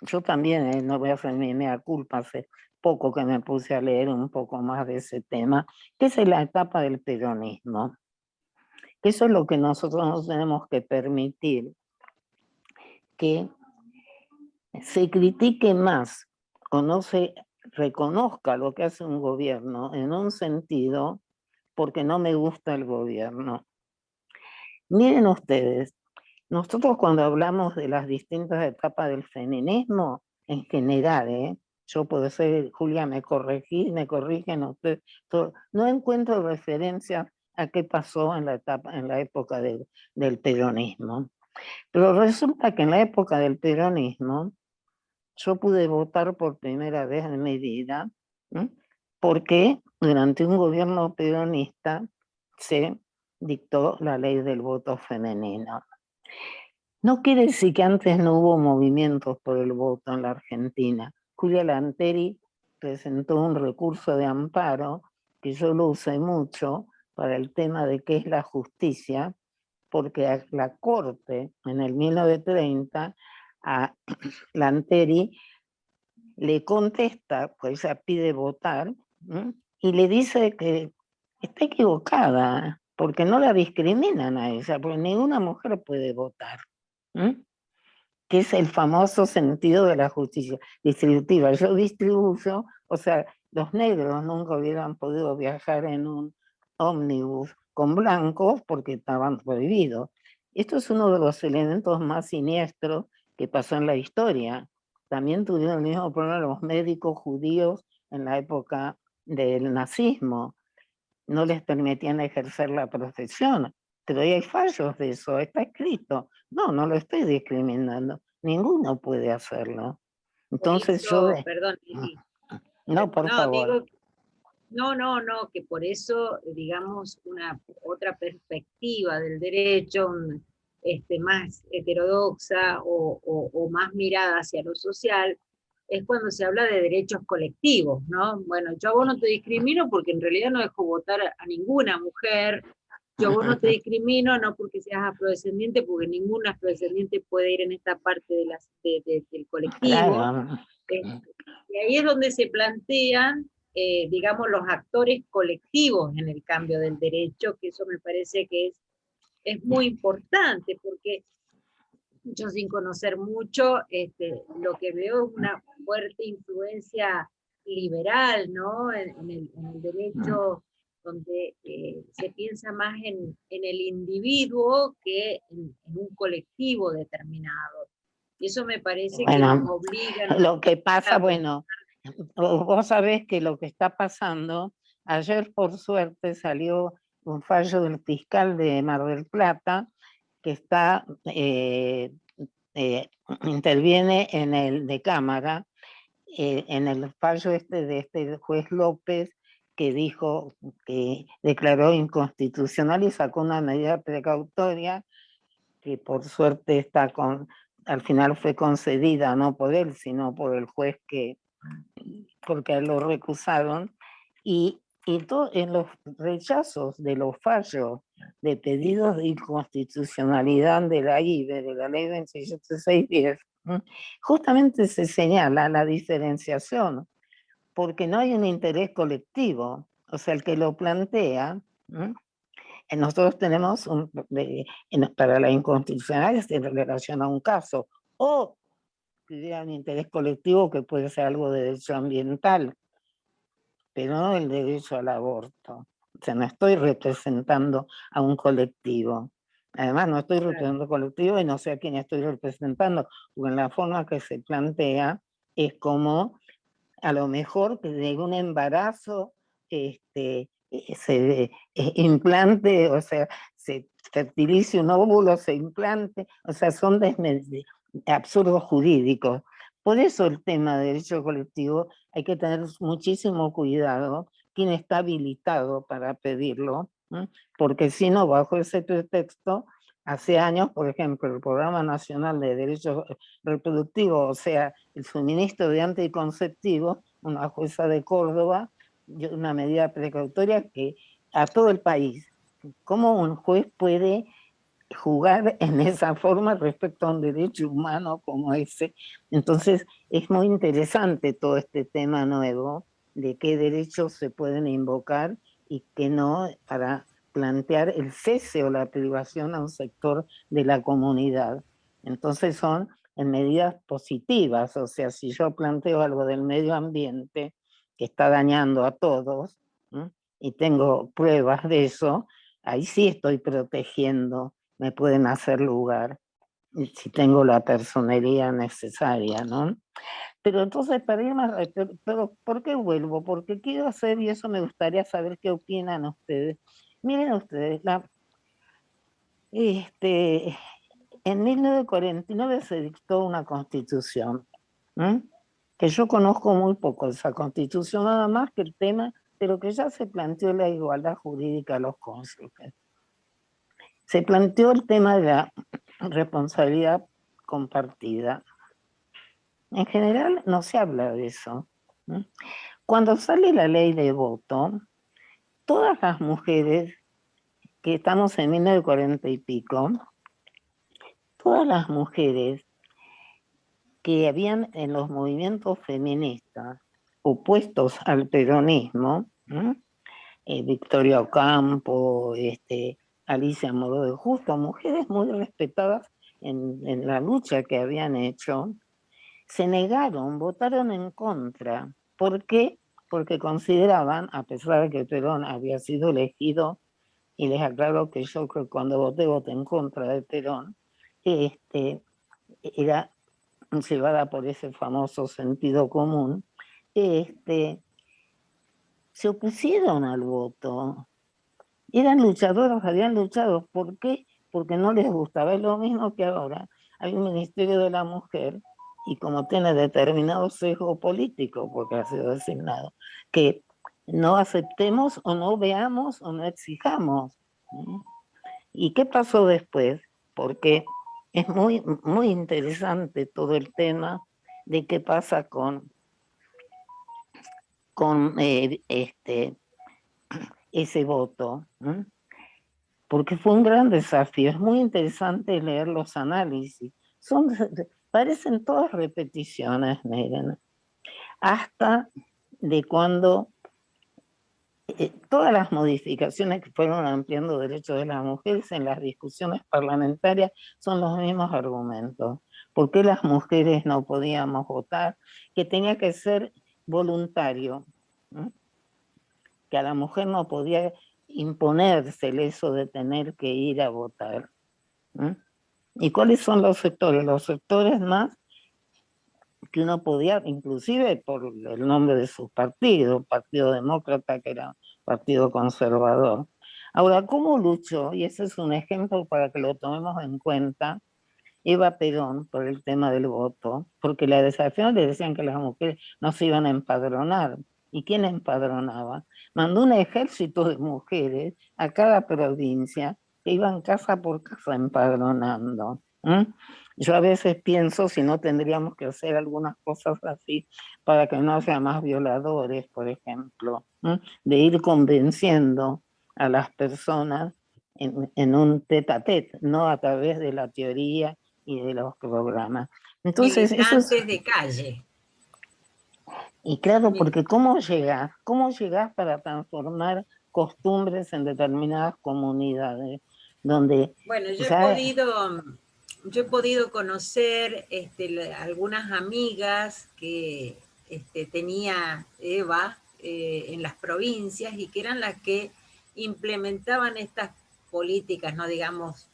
Yo también, no voy a hacer mi mea culpa, hace poco que me puse a leer un poco más de ese tema, que es la etapa del peronismo. Eso es lo que nosotros nos tenemos que permitir, que se critique más o no se reconozca lo que hace un gobierno en un sentido porque no me gusta el gobierno. Miren ustedes, nosotros cuando hablamos de las distintas etapas del feminismo, en general, yo puedo ser, Julia, me corrigen ustedes, no encuentro referencias a qué pasó en la época del peronismo. Pero resulta que en la época del peronismo yo pude votar por primera vez en mi vida, porque durante un gobierno peronista se dictó la ley del voto femenino. No quiere decir que antes no hubo movimientos por el voto en la Argentina. Julia Lanteri presentó un recurso de amparo, que yo lo usé mucho, para el tema de qué es la justicia, porque a la Corte, en el 1930, a Lanteri le contesta, pues ella pide votar, y le dice que está equivocada, porque no la discriminan a ella, porque ninguna mujer puede votar, que es el famoso sentido de la justicia distributiva. Yo distribuyo, o sea, los negros nunca hubieran podido viajar en un ómnibus con blancos porque estaban prohibidos. Esto es uno de los elementos más siniestros que pasó en la historia. También tuvieron el mismo problema los médicos judíos en la época del nazismo. No les permitían ejercer la profesión. Pero hay fallos de eso, está escrito. No, no lo estoy discriminando. Ninguno puede hacerlo. Entonces eso, perdón, Lili. No, por favor. Digo, no, que por eso, digamos, una otra perspectiva del derecho, más heterodoxa o más mirada hacia lo social, es cuando se habla de derechos colectivos, ¿no? Bueno, yo a vos no te discrimino porque en realidad no dejo votar a ninguna mujer, yo a vos no te discrimino no porque seas afrodescendiente, porque ninguna afrodescendiente puede ir en esta parte del colectivo. Claro. Y ahí es donde se plantean, digamos, los actores colectivos en el cambio del derecho, que eso me parece que es muy importante, porque yo sin conocer mucho, lo que veo es una fuerte influencia liberal, ¿no? En el derecho, donde se piensa más en el individuo que en un colectivo determinado. Y eso me parece que nos obliga. Lo que pasa, bueno, vos sabés que lo que está pasando, ayer por suerte salió un fallo del fiscal de Mar del Plata, que está, interviene en el de Cámara, en el fallo de este juez López, que dijo que declaró inconstitucional y sacó una medida precautoria que por suerte está al final fue concedida no por él, sino por el juez porque lo recusaron, y en los rechazos de los fallos de pedidos de inconstitucionalidad de la IBE, de la ley 27610, justamente se señala la diferenciación, porque no hay un interés colectivo, o sea, el que lo plantea, nosotros tenemos para la inconstitucionalidad en relación a un caso, o que hubiera un interés colectivo que puede ser algo de derecho ambiental, pero no el derecho al aborto. O sea, no estoy representando a un colectivo. Además, no estoy representando a un colectivo y no sé a quién estoy representando, porque en la forma que se plantea es como a lo mejor que de un embarazo se implante, o sea, se fertilice un óvulo, se implante, o sea, son absurdos jurídicos. Por eso el tema de derecho colectivo hay que tener muchísimo cuidado quién está habilitado para pedirlo, porque si no, bajo ese pretexto, hace años, por ejemplo, el Programa Nacional de Derechos Reproductivos, o sea, el suministro de anticonceptivos, una jueza de Córdoba, una medida precautoria que a todo el país, ¿cómo un juez puede jugar en esa forma respecto a un derecho humano como ese? Entonces es muy interesante todo este tema nuevo de qué derechos se pueden invocar y qué no, para plantear el cese o la privación a un sector de la comunidad. Entonces son en medidas positivas, o sea, si yo planteo algo del medio ambiente que está dañando a todos, y tengo pruebas de eso, ahí sí estoy protegiendo, me pueden hacer lugar, si tengo la personería necesaria, ¿no? Pero entonces, pero ¿por qué vuelvo? Porque quiero hacer, y eso me gustaría saber qué opinan ustedes. Miren ustedes, en 1949 se dictó una constitución, que yo conozco muy poco esa constitución, nada más que el tema, pero que ya se planteó la igualdad jurídica a los cónyuges. Se planteó el tema de la responsabilidad compartida. En general no se habla de eso. Cuando sale la ley de voto, todas las mujeres que estamos en 1940 y pico, todas las mujeres que habían en los movimientos feministas opuestos al peronismo, Victoria Ocampo, Alicia Moró de Justo, mujeres muy respetadas en la lucha que habían hecho, se negaron, votaron en contra. ¿Por qué? Porque consideraban, a pesar de que Perón había sido elegido, y les aclaro que yo creo que cuando voté en contra de Perón, era llevada por ese famoso sentido común, se opusieron al voto. Eran luchadoras, habían luchado. ¿Por qué? Porque no les gustaba. Es lo mismo que ahora. Hay un Ministerio de la Mujer, y como tiene determinado sesgo político, porque ha sido designado, que no aceptemos o no veamos o no exijamos. ¿Y qué pasó después? Porque es muy, muy interesante todo el tema de qué pasa con ese voto, porque fue un gran desafío. Es muy interesante leer los análisis. Parecen todas repeticiones, miren, hasta de cuando todas las modificaciones que fueron ampliando derechos de las mujeres en las discusiones parlamentarias son los mismos argumentos. ¿Por qué las mujeres no podíamos votar? Que tenía que ser voluntario, que a la mujer no podía imponerse el eso de tener que ir a votar. ¿Y cuáles son los sectores? Los sectores más que uno podía, inclusive por el nombre de su partido, Partido Demócrata, que era partido conservador. Ahora, ¿cómo luchó? Y ese es un ejemplo para que lo tomemos en cuenta. Eva Perón, por el tema del voto, porque la desafiación le decían que las mujeres no se iban a empadronar. ¿Y quién empadronaba? Mandó un ejército de mujeres a cada provincia que iban casa por casa empadronando. Yo a veces pienso si no tendríamos que hacer algunas cosas así para que no haya más violadores, por ejemplo, de ir convenciendo a las personas en un tete-a-tete, no a través de la teoría y de los programas. Entonces, militantes de calle. Y claro, porque ¿cómo llegás para transformar costumbres en determinadas comunidades? Donde bueno, yo he podido conocer algunas amigas que tenía Eva en las provincias y que eran las que implementaban estas políticas, no digamos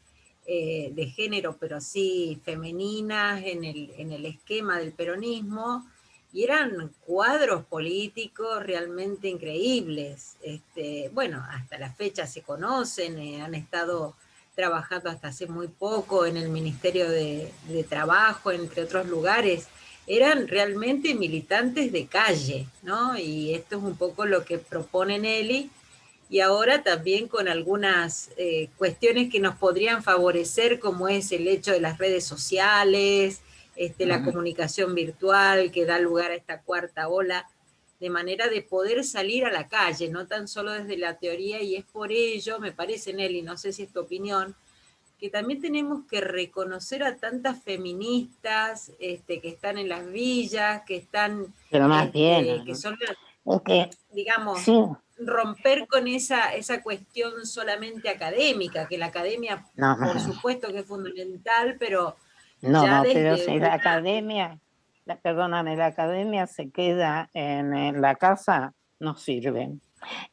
de género, pero sí femeninas en el esquema del peronismo, y eran cuadros políticos realmente increíbles. Bueno, hasta la fecha se conocen, han estado trabajando hasta hace muy poco en el Ministerio de Trabajo, entre otros lugares. Eran realmente militantes de calle, ¿no? Y esto es un poco lo que propone Nelly, y ahora también con algunas cuestiones que nos podrían favorecer, como es el hecho de las redes sociales, la comunicación virtual que da lugar a esta cuarta ola, de manera de poder salir a la calle, no tan solo desde la teoría, y es por ello, me parece, Nelly, no sé si es tu opinión, que también tenemos que reconocer a tantas feministas que están en las villas, que están, pero más bien, que son, digamos, sí, romper con esa cuestión solamente académica, que la academia, por supuesto que es fundamental, pero ya pero desde si la academia, perdóname, la academia se queda en la casa, no sirve.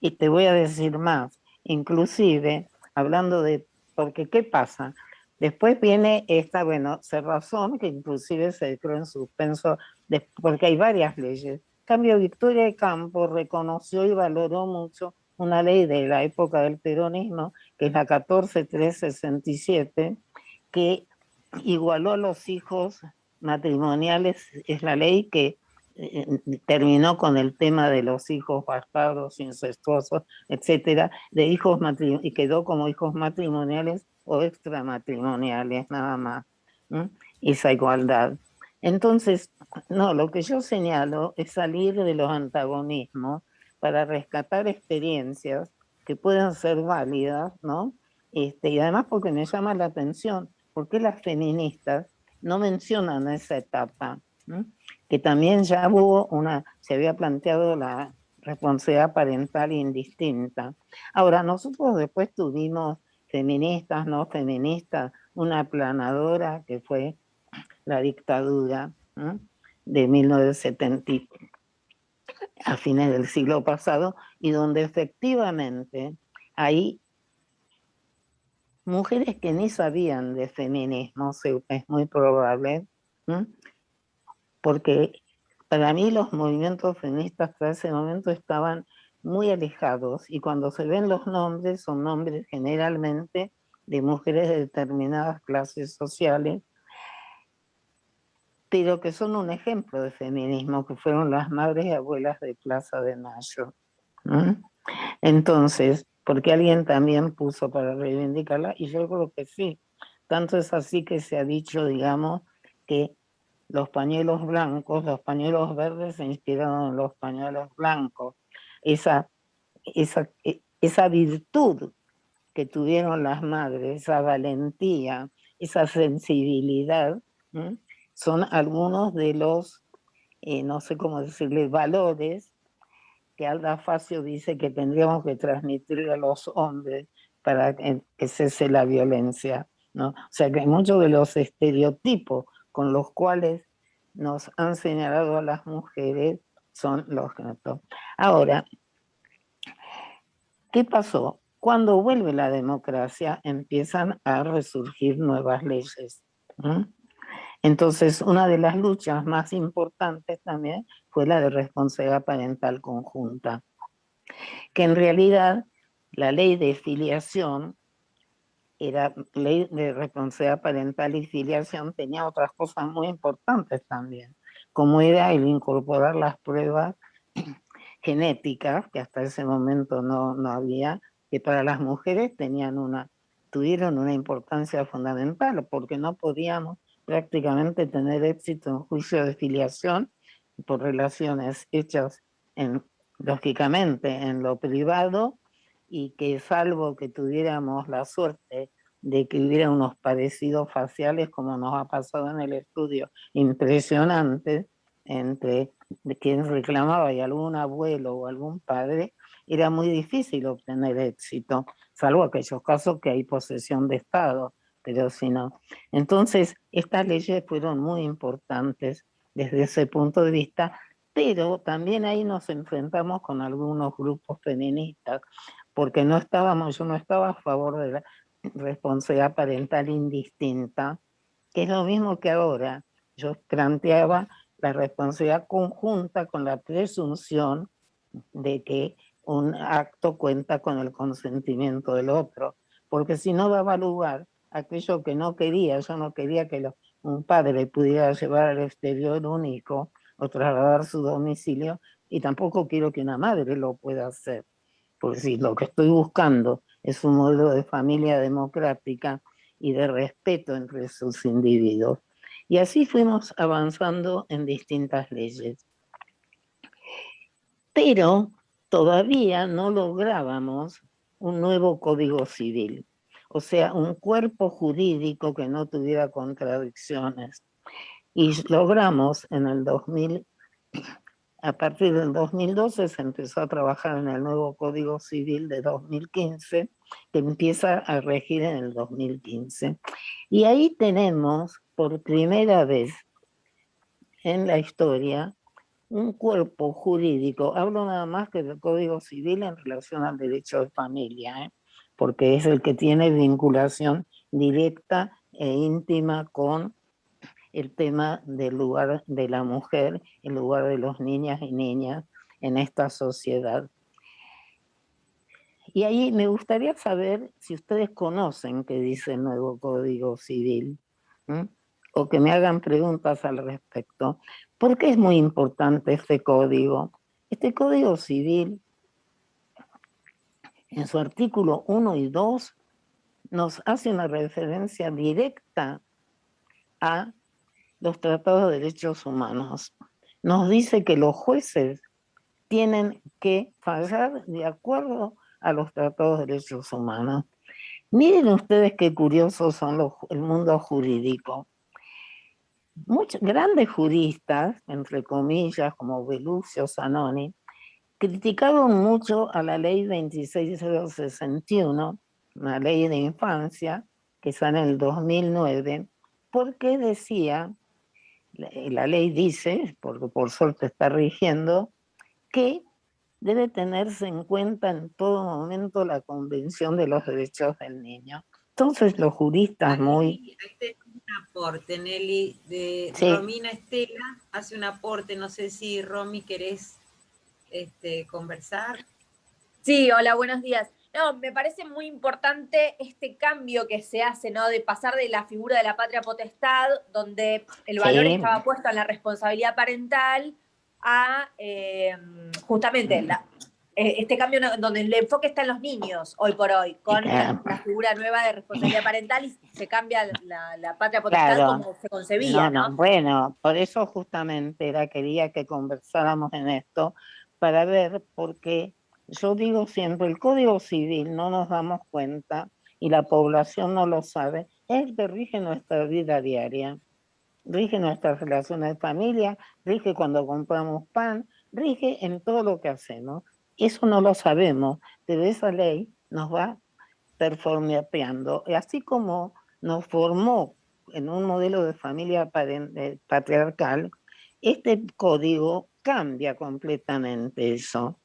Y te voy a decir más, inclusive, hablando de, porque ¿qué pasa? Después viene esta, cerrazón, que inclusive se declaró en suspenso, porque hay varias leyes. Cambio, Victoria de Campo reconoció y valoró mucho una ley de la época del peronismo, que es la 14367, que igualó a los hijos matrimoniales. Es la ley que terminó con el tema de los hijos bastardos, incestuosos, etcétera, y quedó como hijos matrimoniales o extramatrimoniales, nada más. Esa igualdad. Entonces, no, lo que yo señalo es salir de los antagonismos para rescatar experiencias que puedan ser válidas, ¿no? Y además porque me llama la atención, ¿por qué las feministas no mencionan esa etapa? Que también ya se había planteado la responsabilidad parental indistinta. Ahora, nosotros después tuvimos feministas, no feministas, una aplanadora que fue la dictadura de 1970 a fines del siglo pasado, y donde efectivamente hay mujeres que ni sabían de feminismo, es muy probable, porque para mí los movimientos feministas hasta ese momento estaban muy alejados, y cuando se ven los nombres, son nombres generalmente de mujeres de determinadas clases sociales, pero que son un ejemplo de feminismo, que fueron las madres y abuelas de Plaza de Mayo. Entonces, porque alguien también puso para reivindicarla, y yo creo que sí. Tanto es así que se ha dicho, digamos, que los pañuelos blancos, los pañuelos verdes se inspiraron en los pañuelos blancos. Esa virtud que tuvieron las madres, esa valentía, esa sensibilidad, son algunos de los, no sé cómo decirle, valores que Alda Facio dice que tendríamos que transmitir a los hombres para que cese la violencia, ¿no? O sea que muchos de los estereotipos con los cuales nos han señalado a las mujeres son los gatos. Ahora, ¿qué pasó? Cuando vuelve la democracia empiezan a resurgir nuevas leyes. Entonces, una de las luchas más importantes también fue la de responsabilidad parental conjunta, que en realidad la ley de filiación, era ley de responsabilidad parental y filiación, tenía otras cosas muy importantes también, como era el incorporar las pruebas genéticas, que hasta ese momento no había, que para las mujeres tuvieron una importancia fundamental, porque no podíamos prácticamente tener éxito en juicio de filiación por relaciones hechas lógicamente en lo privado, y que salvo que tuviéramos la suerte de que hubiera unos parecidos faciales, como nos ha pasado en el estudio, impresionantes, entre quien reclamaba y algún abuelo o algún padre, era muy difícil obtener éxito, salvo aquellos casos que hay posesión de Estado, pero si no. Entonces, estas leyes fueron muy importantes desde ese punto de vista, pero también ahí nos enfrentamos con algunos grupos feministas, porque yo no estaba a favor de la responsabilidad parental indistinta, que es lo mismo que ahora. Yo planteaba la responsabilidad conjunta con la presunción de que un acto cuenta con el consentimiento del otro, porque si no daba lugar a aquello que no quería. Yo no quería que un padre pudiera llevar al exterior un hijo o trasladar su domicilio, y tampoco quiero que una madre lo pueda hacer, porque si lo que estoy buscando es un modelo de familia democrática y de respeto entre sus individuos. Y así fuimos avanzando en distintas leyes. Pero todavía no lográbamos un nuevo Código Civil, o sea, un cuerpo jurídico que no tuviera contradicciones. Y logramos en el 2000, a partir del 2012 se empezó a trabajar en el nuevo Código Civil de 2015, que empieza a regir en el 2015. Y ahí tenemos por primera vez en la historia un cuerpo jurídico. Hablo nada más que del Código Civil en relación al derecho de familia, porque es el que tiene vinculación directa e íntima con el tema del lugar de la mujer, el lugar de los niñas y niñas en esta sociedad. Y ahí me gustaría saber si ustedes conocen qué dice el nuevo Código Civil, o que me hagan preguntas al respecto. ¿Por qué es muy importante este código? Este Código Civil, en su artículo 1 y 2, nos hace una referencia directa a los tratados de derechos humanos. Nos dice que los jueces tienen que fallar de acuerdo a los tratados de derechos humanos. Miren ustedes qué curiosos son el mundo jurídico. Muchos grandes juristas, entre comillas, como Belucio, Zanoni, criticaron mucho a la ley 26061, una ley de infancia que sale en el 2009, porque decía, la ley dice, porque por suerte está rigiendo, que debe tenerse en cuenta en todo momento la Convención de los Derechos del Niño. Entonces los juristas Ahí tengo un aporte, Nelly, de sí. Romina Estela, hace un aporte, no sé si Romy querés conversar. Sí, hola, buenos días. No, me parece muy importante este cambio que se hace, ¿no? De pasar de la figura de la patria potestad, donde el valor estaba puesto en la responsabilidad parental, a justamente este cambio donde el enfoque está en los niños, hoy por hoy, con la figura nueva de responsabilidad parental, y se cambia la patria potestad como se concebía, ¿no? Bueno, por eso justamente quería que conversáramos en esto, para ver por qué. Yo digo siempre, el Código Civil no nos damos cuenta y la población no lo sabe, es el que rige nuestra vida diaria, rige nuestras relaciones de familia, rige cuando compramos pan, rige en todo lo que hacemos. Eso no lo sabemos, pero esa ley nos va performateando, y así como nos formó en un modelo de familia patriarcal, este código cambia completamente eso,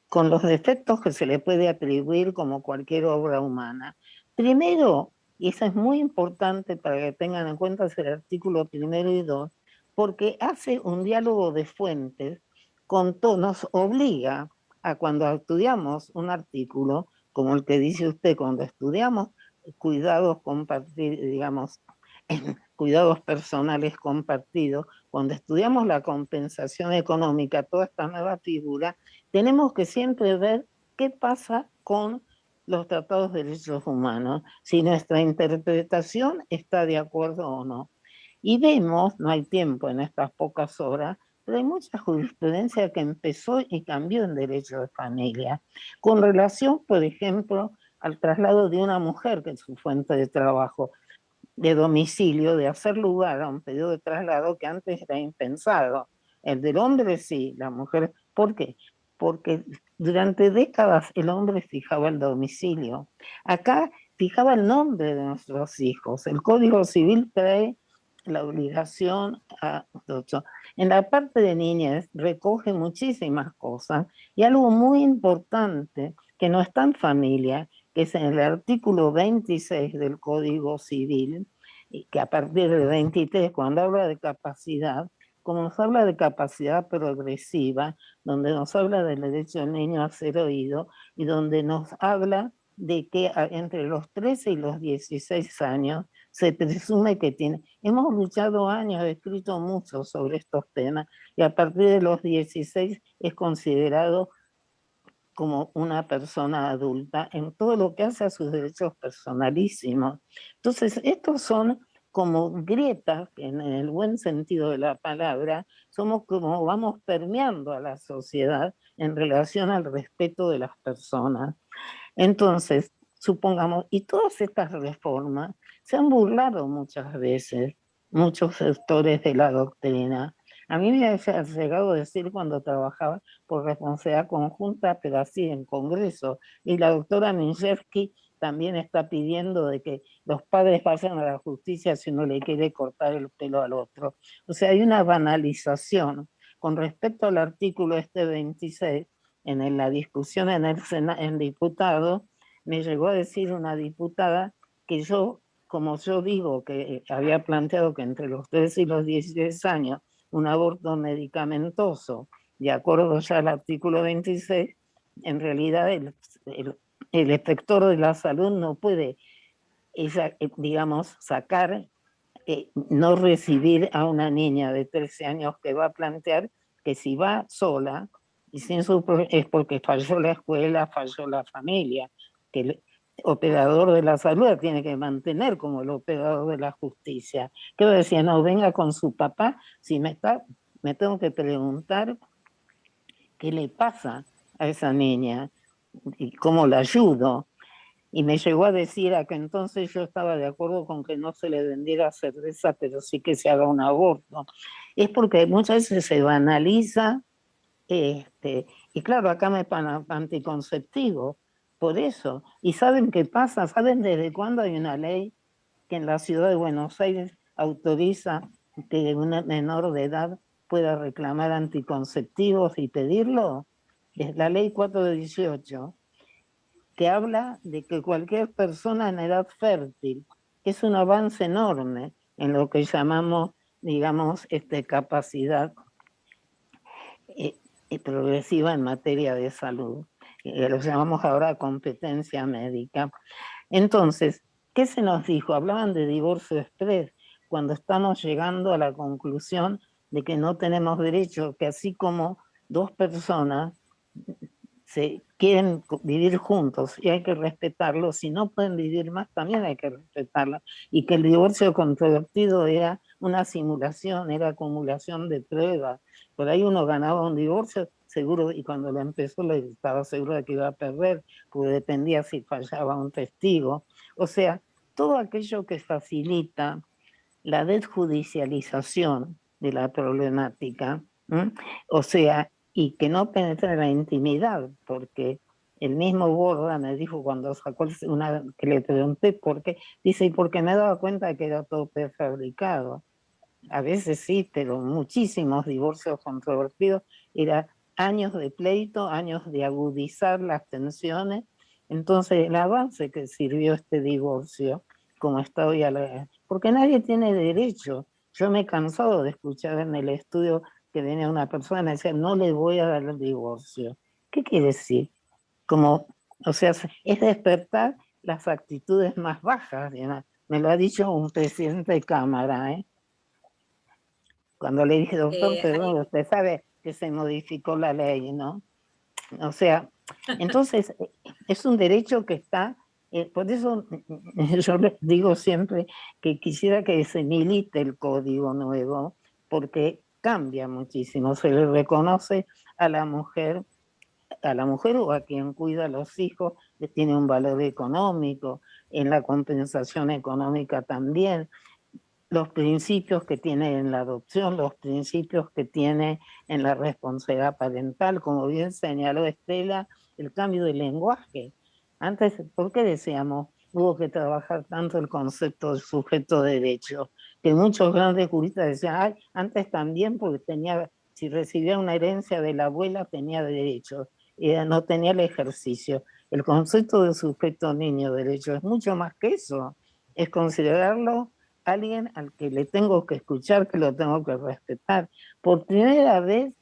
con los defectos que se le puede atribuir como cualquier obra humana. Primero, y eso es muy importante para que tengan en cuenta, es el artículo 1 y 2, porque hace un diálogo de fuentes, nos obliga a cuando estudiamos un artículo, como el que dice usted, cuando estudiamos cuidados compartidos, digamos, cuidados personales compartidos, cuando estudiamos la compensación económica, toda esta nueva figura, tenemos que siempre ver qué pasa con los tratados de derechos humanos, si nuestra interpretación está de acuerdo o no. Y vemos, no hay tiempo en estas pocas horas, pero hay mucha jurisprudencia que empezó y cambió en derecho de familia, con relación, por ejemplo, al traslado de una mujer, que es su fuente de trabajo, de domicilio, de hacer lugar a un pedido de traslado que antes era impensado. El del hombre sí, la mujer, ¿por qué? Porque durante décadas el hombre fijaba el domicilio. Acá fijaba el nombre de nuestros hijos. El Código Civil trae la obligación a todo. En la parte de niñez recoge muchísimas cosas, y algo muy importante que no está en familia, que es en el artículo 26 del Código Civil, y que a partir del 23, cuando habla de capacidad, como nos habla de capacidad progresiva, donde nos habla del derecho del niño a ser oído, y donde nos habla de que entre los 13 y los 16 años se presume que tiene. Hemos luchado años, he escrito mucho sobre estos temas, y a partir de los 16 es considerado como una persona adulta en todo lo que hace a sus derechos personalísimos. Entonces, estos son como grietas, que en el buen sentido de la palabra, somos como vamos permeando a la sociedad en relación al respeto de las personas. Entonces, supongamos, y todas estas reformas se han burlado muchas veces, muchos sectores de la doctrina. A mí me ha llegado a decir cuando trabajaba por responsabilidad conjunta, pero así en Congreso, y la doctora Minchersky también está pidiendo de que los padres vayan a la justicia si uno le quiere cortar el pelo al otro. O sea, hay una banalización. Con respecto al artículo 26, en la discusión en diputado, me llegó a decir una diputada que yo, como yo digo que había planteado que entre los 13 y los 16 años un aborto medicamentoso, de acuerdo ya al artículo 26, en realidad el efector de la salud no puede, digamos, sacar, no recibir a una niña de 13 años que va a plantear que si va sola, y sin es porque falló la escuela, falló la familia, que operador de la salud la tiene que mantener como el operador de la justicia. Que decía, no, venga con su papá, si me tengo que preguntar qué le pasa a esa niña y cómo la ayudo. Y me llegó a decir a que entonces yo estaba de acuerdo con que no se le vendiera cerveza, pero sí que se haga un aborto. Es porque muchas veces se banaliza, y claro, acá me pagan anticonceptivos, por eso. ¿Y saben qué pasa? ¿Saben desde cuándo hay una ley que en la ciudad de Buenos Aires autoriza que una menor de edad pueda reclamar anticonceptivos y pedirlo? Es la ley 418, que habla de que cualquier persona en edad fértil, es un avance enorme en lo que llamamos, digamos, capacidad progresiva en materia de salud. Lo llamamos ahora competencia médica. Entonces, ¿qué se nos dijo? Hablaban de divorcio express, cuando estamos llegando a la conclusión de que no tenemos derecho, que así como dos personas se quieren vivir juntos y hay que respetarlo, si no pueden vivir más también hay que respetarlo, y que el divorcio controvertido era una simulación, era acumulación de pruebas. Por ahí uno ganaba un divorcio seguro, y cuando lo empezó estaba seguro de que iba a perder, porque dependía si fallaba un testigo. O sea, todo aquello que facilita la desjudicialización de la problemática, o sea, y que no penetra en la intimidad, porque el mismo Borda me dijo cuando sacó una que le pregunté por qué, dice, y porque me daba cuenta de que era todo prefabricado. A veces sí, pero muchísimos divorcios controvertidos, era años de pleito, años de agudizar las tensiones. Entonces el avance que sirvió este divorcio, como está hoy porque nadie tiene derecho. Yo me he cansado de escuchar en el estudio que venía una persona y me decía, no le voy a dar el divorcio. ¿Qué quiere decir? Como, o sea, es despertar las actitudes más bajas. Me lo ha dicho un presidente de Cámara, cuando le dije, doctor, perdón, usted sabe que se modificó la ley, ¿no? O sea, entonces es un derecho que está, por eso yo les digo siempre que quisiera que se milite el código nuevo, porque cambia muchísimo, se le reconoce a la mujer o a quien cuida a los hijos, que tiene un valor económico, en la compensación económica también, los principios que tiene en la adopción, los principios que tiene en la responsabilidad parental, como bien señaló Estela, el cambio de lenguaje. Antes, ¿por qué decíamos hubo que trabajar tanto el concepto de sujeto de derecho? Que muchos grandes juristas decían, ay, antes también, porque si recibía una herencia de la abuela tenía derechos, no tenía el ejercicio. El concepto de sujeto niño derecho es mucho más que eso, es considerarlo alguien al que le tengo que escuchar, que lo tengo que respetar. Por primera vez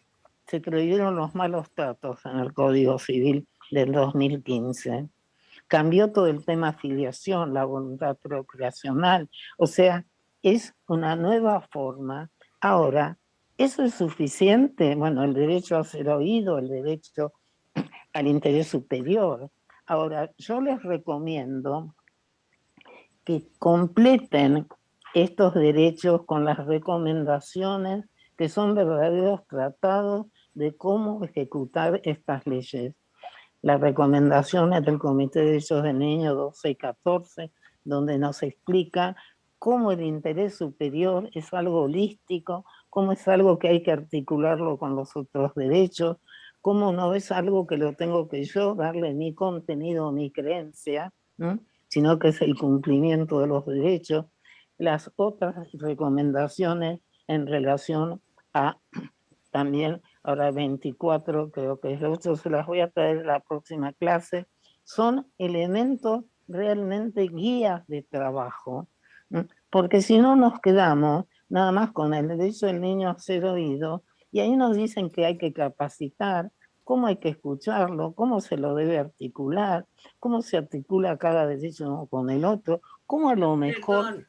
se prohibieron los malos tratos en el Código Civil del 2015. Cambió todo el tema filiación, la voluntad procreacional. O sea, es una nueva forma. Ahora, ¿eso es suficiente? Bueno, el derecho a ser oído, el derecho al interés superior. Ahora, yo les recomiendo que completen estos derechos con las recomendaciones que son verdaderos tratados de cómo ejecutar estas leyes. Las recomendaciones del Comité de Derechos del Niño 12 y 14, donde nos explica cómo el interés superior es algo holístico, cómo es algo que hay que articularlo con los otros derechos, cómo no es algo que lo tengo que yo darle mi contenido, mi creencia, ¿no? Sino que es el cumplimiento de los derechos. Las otras recomendaciones en relación a también, ahora 24, creo que es lo otro, se las voy a traer en la próxima clase, son elementos realmente guías de trabajo, porque si no nos quedamos nada más con el derecho del niño a ser oído, y ahí nos dicen que hay que capacitar, cómo hay que escucharlo, cómo se lo debe articular, cómo se articula cada derecho con el otro, cómo a lo mejor...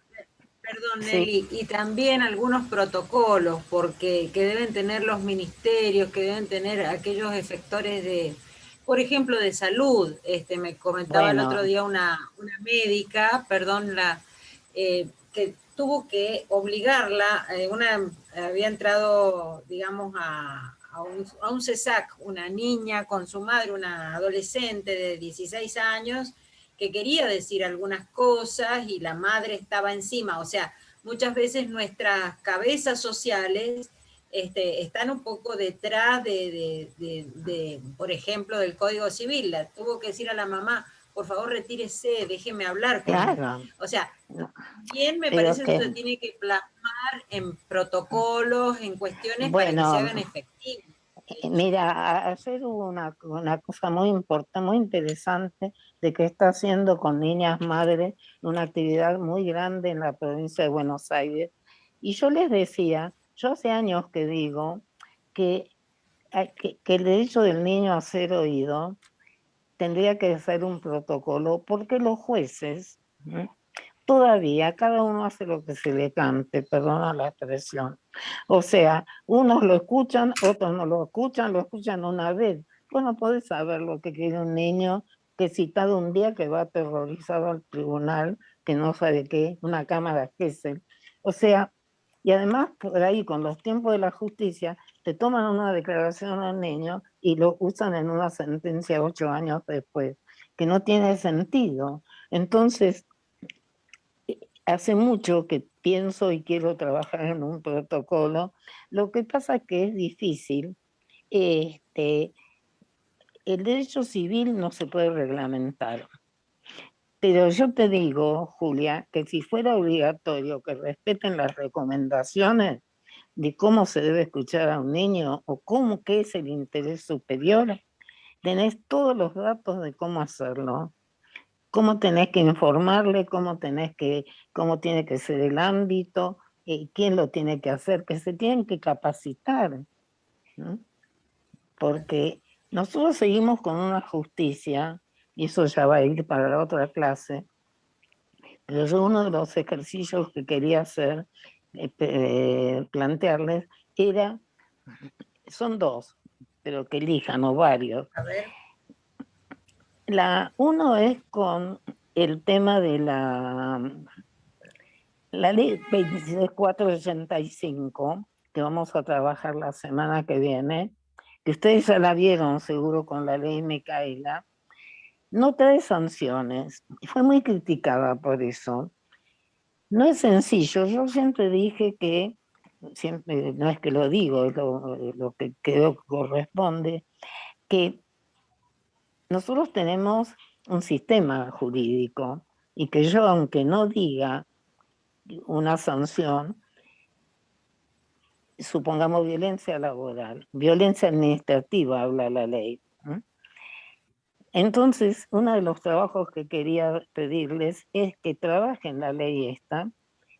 Perdón, Nelly, sí. Y también algunos protocolos, porque que deben tener los ministerios, que deben tener aquellos efectores de, por ejemplo, de salud. Me comentaba el otro día una médica, perdón, que tuvo que obligarla, había entrado, digamos, a un CESAC, una niña con su madre, una adolescente de 16 años, que quería decir algunas cosas y la madre estaba encima. O sea, muchas veces nuestras cabezas sociales están un poco detrás por ejemplo, del Código Civil. La tuvo que decir a la mamá, por favor, retírese, déjeme hablar con él. O sea, bien me parece que se tiene que plasmar en protocolos, en cuestiones para que se hagan efectivos. Mira, ayer hubo una cosa muy importante, muy interesante, de que está haciendo con niñas madres una actividad muy grande en la provincia de Buenos Aires. Y yo les decía, yo hace años que digo que el derecho del niño a ser oído tendría que ser un protocolo, porque los jueces, todavía cada uno hace lo que se le cante, perdona la expresión. O sea, unos lo escuchan, otros no lo escuchan una vez. Vos no podés saber lo que quiere un niño que citado un día que va aterrorizado al tribunal, que no sabe qué, una cámara Gesell. O sea, y además por ahí con los tiempos de la justicia te toman una declaración al niño y lo usan en una sentencia 8 años después, que no tiene sentido. Entonces, hace mucho que pienso y quiero trabajar en un protocolo. Lo que pasa es que es difícil. El derecho civil no se puede reglamentar. Pero yo te digo, Julia, que si fuera obligatorio que respeten las recomendaciones de cómo se debe escuchar a un niño o qué es el interés superior, tenés todos los datos de cómo hacerlo. Cómo tenés que informarle, cómo tiene que ser el ámbito, quién lo tiene que hacer, que se tienen que capacitar, ¿no? Porque nosotros seguimos con una justicia, y eso ya va a ir para la otra clase, pero yo uno de los ejercicios que quería hacer, plantearles, son dos, pero que elijan, o varios. A ver. Uno es con el tema de la ley 26485, que vamos a trabajar la semana que viene, que ustedes ya la vieron seguro con la ley Micaela, no trae sanciones. Fue muy criticada por eso. No es sencillo. Yo siempre dije que, siempre, no es que lo digo, es lo que creo que corresponde, que nosotros tenemos un sistema jurídico y que yo, aunque no diga una sanción, supongamos violencia laboral, violencia administrativa, habla la ley. Entonces, uno de los trabajos que quería pedirles es que trabajen la ley esta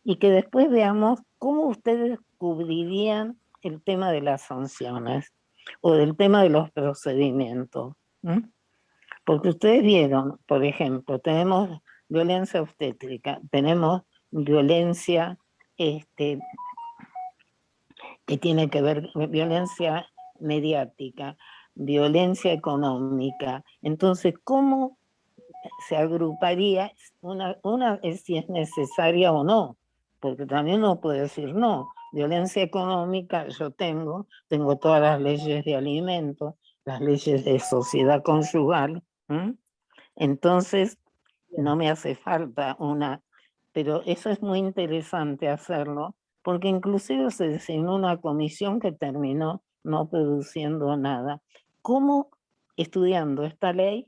y que después veamos cómo ustedes cubrirían el tema de las sanciones o del tema de los procedimientos. Porque ustedes vieron, por ejemplo, tenemos violencia obstétrica, tenemos violencia que tiene que ver con violencia mediática, violencia económica. Entonces, ¿cómo se agruparía una si es necesaria o no? Porque también uno puede decir, no, violencia económica yo tengo todas las leyes de alimentos, las leyes de sociedad conyugal, entonces no me hace falta pero eso es muy interesante hacerlo, porque inclusive se designó una comisión que terminó no produciendo nada. ¿Cómo, estudiando esta ley,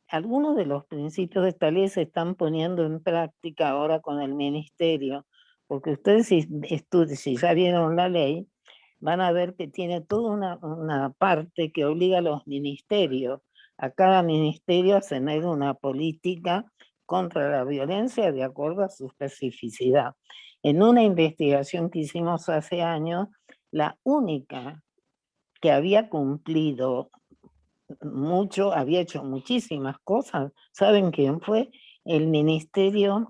algunos de los principios de esta ley se están poniendo en práctica ahora con el ministerio? Porque ustedes si ya vieron la ley, van a ver que tiene toda una parte que obliga a los ministerios, a cada ministerio a tener una política contra la violencia de acuerdo a su especificidad. En una investigación que hicimos hace años, la única que había cumplido mucho, había hecho muchísimas cosas, ¿saben quién fue? El ministerio,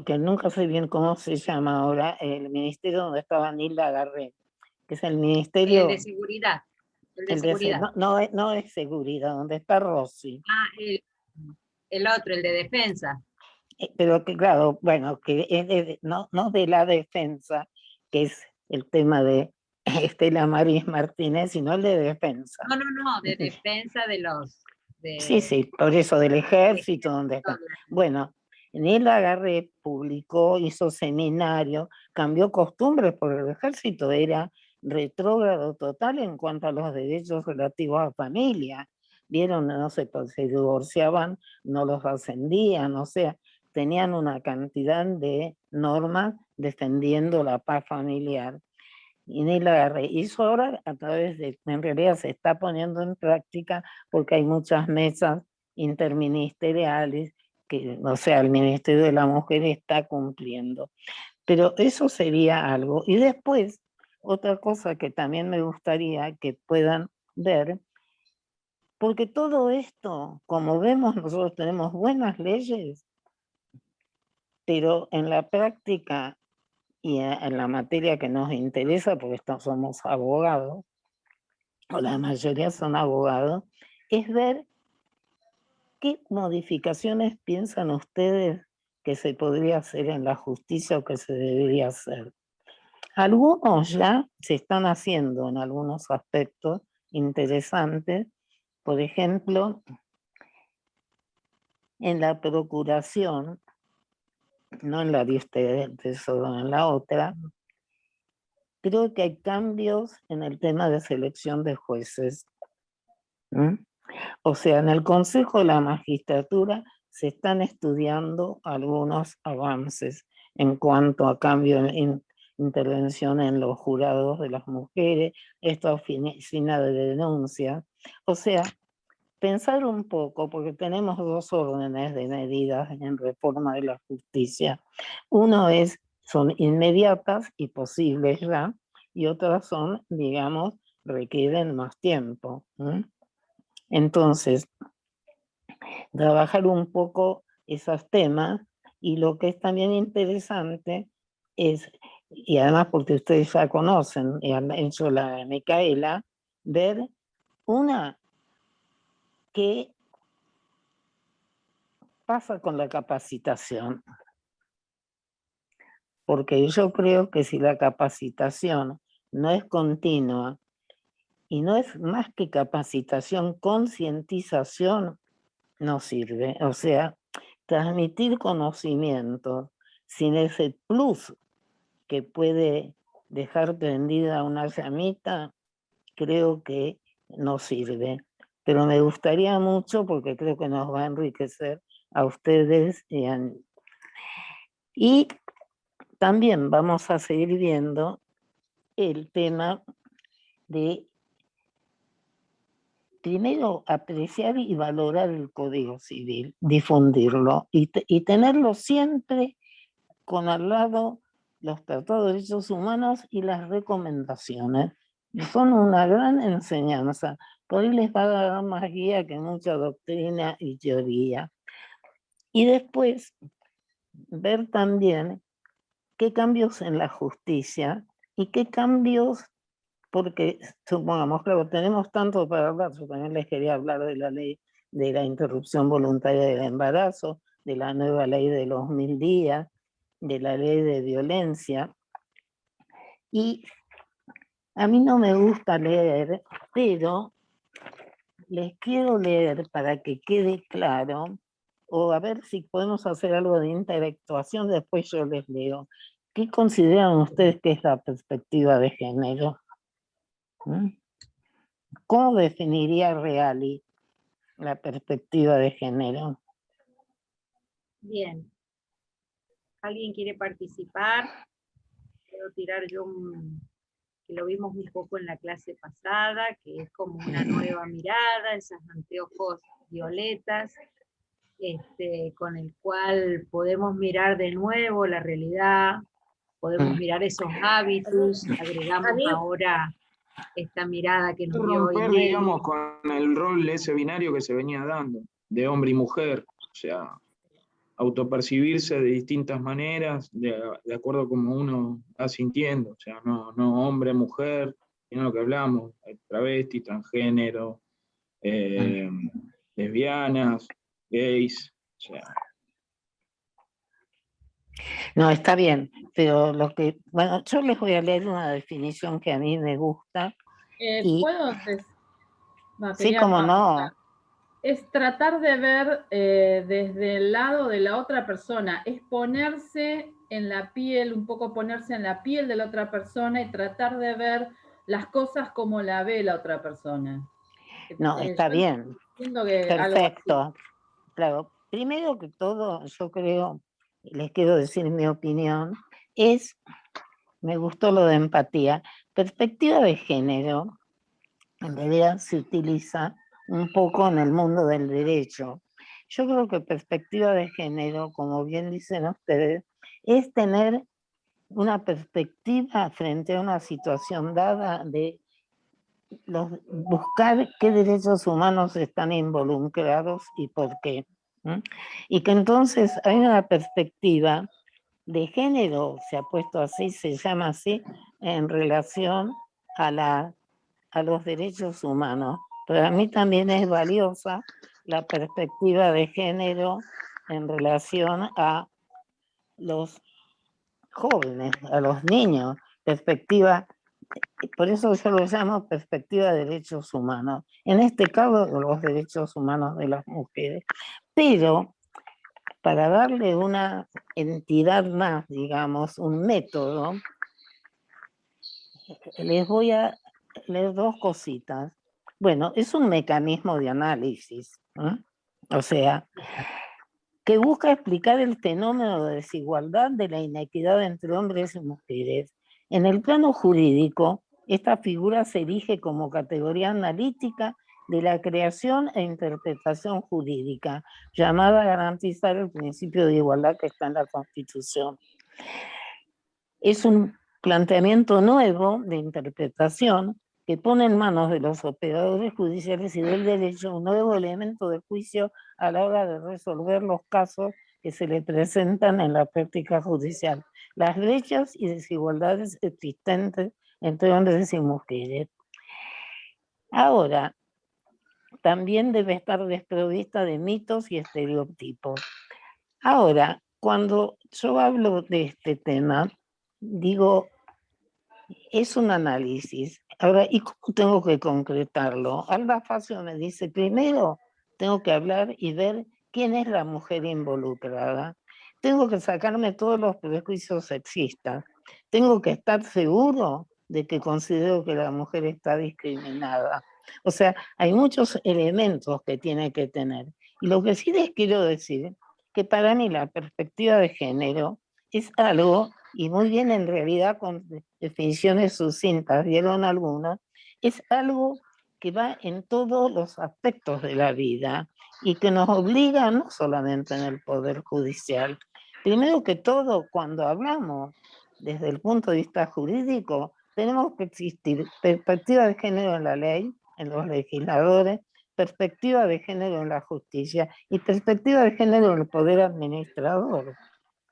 que nunca sé bien cómo se llama ahora, el ministerio donde estaba Nilda Garré, que es el ministerio de seguridad. El de seguridad. No es seguridad, donde está Rossi. El otro, el de defensa. Pero que claro, bueno, que es no de la defensa, que es el tema de Estela Maris Martínez, sino el de defensa. No, de defensa de los... Sí, por eso del ejército, donde está. Bueno, Neil Agarré publicó, hizo seminario, cambió costumbres porque el ejército era retrógrado total en cuanto a los derechos relativos a familia. Vieron, no sé, pues, se divorciaban, no los ascendían, o sea, tenían una cantidad de normas defendiendo la paz familiar. Y Neil Agarré hizo ahora a través de, en realidad se está poniendo en práctica porque hay muchas mesas interministeriales que, o sea, el Ministerio de la Mujer está cumpliendo. Pero eso sería algo. Y después, otra cosa que también me gustaría que puedan ver, porque todo esto, como vemos, nosotros tenemos buenas leyes, pero en la práctica y en la materia que nos interesa, porque somos abogados, o la mayoría son abogados, es ver qué modificaciones piensan ustedes que se podría hacer en la justicia o que se debería hacer. Algunos ya se están haciendo en algunos aspectos interesantes, por ejemplo, en la procuración, no en la de ustedes, solo en la otra, creo que hay cambios en el tema de selección de jueces. O sea, en el Consejo de la Magistratura se están estudiando algunos avances en cuanto a cambio en intervención en los jurados de las mujeres, esta oficina de denuncia. O sea, pensar un poco, porque tenemos dos órdenes de medidas en reforma de la justicia. Uno son inmediatas y posibles ya, y otras son, digamos, requieren más tiempo. Entonces, trabajar un poco esos temas, y lo que es también interesante es, y además porque ustedes ya conocen, y han hecho la de Micaela, ver qué pasa con la capacitación. Porque yo creo que si la capacitación no es continua y no es más que capacitación, concientización, no sirve. O sea, transmitir conocimiento sin ese plus que puede dejar prendida una llamita, creo que no sirve. Pero me gustaría mucho, porque creo que nos va a enriquecer a ustedes y también vamos a seguir viendo el tema de, primero, apreciar y valorar el Código Civil, difundirlo y tenerlo siempre con al lado los tratados de derechos humanos y las recomendaciones. Son una gran enseñanza. Por ahí les va a dar más guía que mucha doctrina y teoría. Y después, ver también qué cambios en la justicia y qué cambios, porque supongamos, claro, tenemos tanto para hablar. Yo también les quería hablar de la ley de la interrupción voluntaria del embarazo, de la nueva ley de los 1000 días, de la ley de violencia. Y a mí no me gusta leer, pero les quiero leer para que quede claro, o a ver si podemos hacer algo de intelectuación, después yo les leo. ¿Qué consideran ustedes que es la perspectiva de género? ¿Cómo definiría Reali la perspectiva de género? Bien. ¿Alguien quiere participar? Quiero tirar yo que lo vimos un poco en la clase pasada, que es como una nueva mirada, esos anteojos violetas, con el cual podemos mirar de nuevo la realidad, podemos mirar esos hábitos, agregamos ahora esta mirada que nos dio romper, digamos, con el rol ese binario que se venía dando, de hombre y mujer, o sea, autopercibirse de distintas maneras, de acuerdo a como uno va sintiendo, o sea, no hombre, mujer, sino lo que hablamos, travesti, transgénero, lesbianas, gays, o sea. No, está bien, pero bueno, yo les voy a leer una definición que a mí me gusta. ¿Puedo? Sí, como no. Es tratar de ver desde el lado de la otra persona, es ponerse en la piel, un poco ponerse en la piel de la otra persona y tratar de ver las cosas como la ve la otra persona. No, está bien. Perfecto. Claro, primero que todo, yo creo, les quiero decir mi opinión, me gustó lo de empatía. Perspectiva de género, en realidad se utiliza un poco en el mundo del derecho. Yo creo que perspectiva de género, como bien dicen ustedes, es tener una perspectiva frente a una situación dada de buscar qué derechos humanos están involucrados y por qué. Y que entonces hay una perspectiva de género, se ha puesto así, se llama así, en relación a los derechos humanos. Para mí también es valiosa la perspectiva de género en relación a los jóvenes, a los niños, perspectiva, por eso yo lo llamo perspectiva de derechos humanos. En este caso, los derechos humanos de las mujeres. Pero para darle una entidad más, digamos, un método, les voy a leer dos cositas. Bueno, es un mecanismo de análisis, ¿eh? O sea, que busca explicar el fenómeno de desigualdad de la inequidad entre hombres y mujeres. En el plano jurídico, esta figura se erige como categoría analítica de la creación e interpretación jurídica, llamada a garantizar el principio de igualdad que está en la Constitución. Es un planteamiento nuevo de interpretación que pone en manos de los operadores judiciales y del derecho un nuevo elemento de juicio a la hora de resolver los casos que se le presentan en la práctica judicial, las brechas y desigualdades existentes entre hombres y mujeres. Ahora, también debe estar desprovista de mitos y estereotipos. Ahora, cuando yo hablo de este tema, digo, es un análisis. Ahora, ¿y cómo tengo que concretarlo? Alba Facio me dice, primero tengo que hablar y ver quién es la mujer involucrada. Tengo que sacarme todos los prejuicios sexistas. Tengo que estar seguro de que considero que la mujer está discriminada. O sea, hay muchos elementos que tiene que tener. Y lo que sí les quiero decir, que para mí la perspectiva de género es algo, y muy bien en realidad con definiciones sucintas, vieron algunas, es algo que va en todos los aspectos de la vida y que nos obliga no solamente en el Poder Judicial. Primero que todo, cuando hablamos desde el punto de vista jurídico, tenemos que existir perspectiva de género en la ley, en los legisladores, perspectiva de género en la justicia y perspectiva de género en el poder administrador.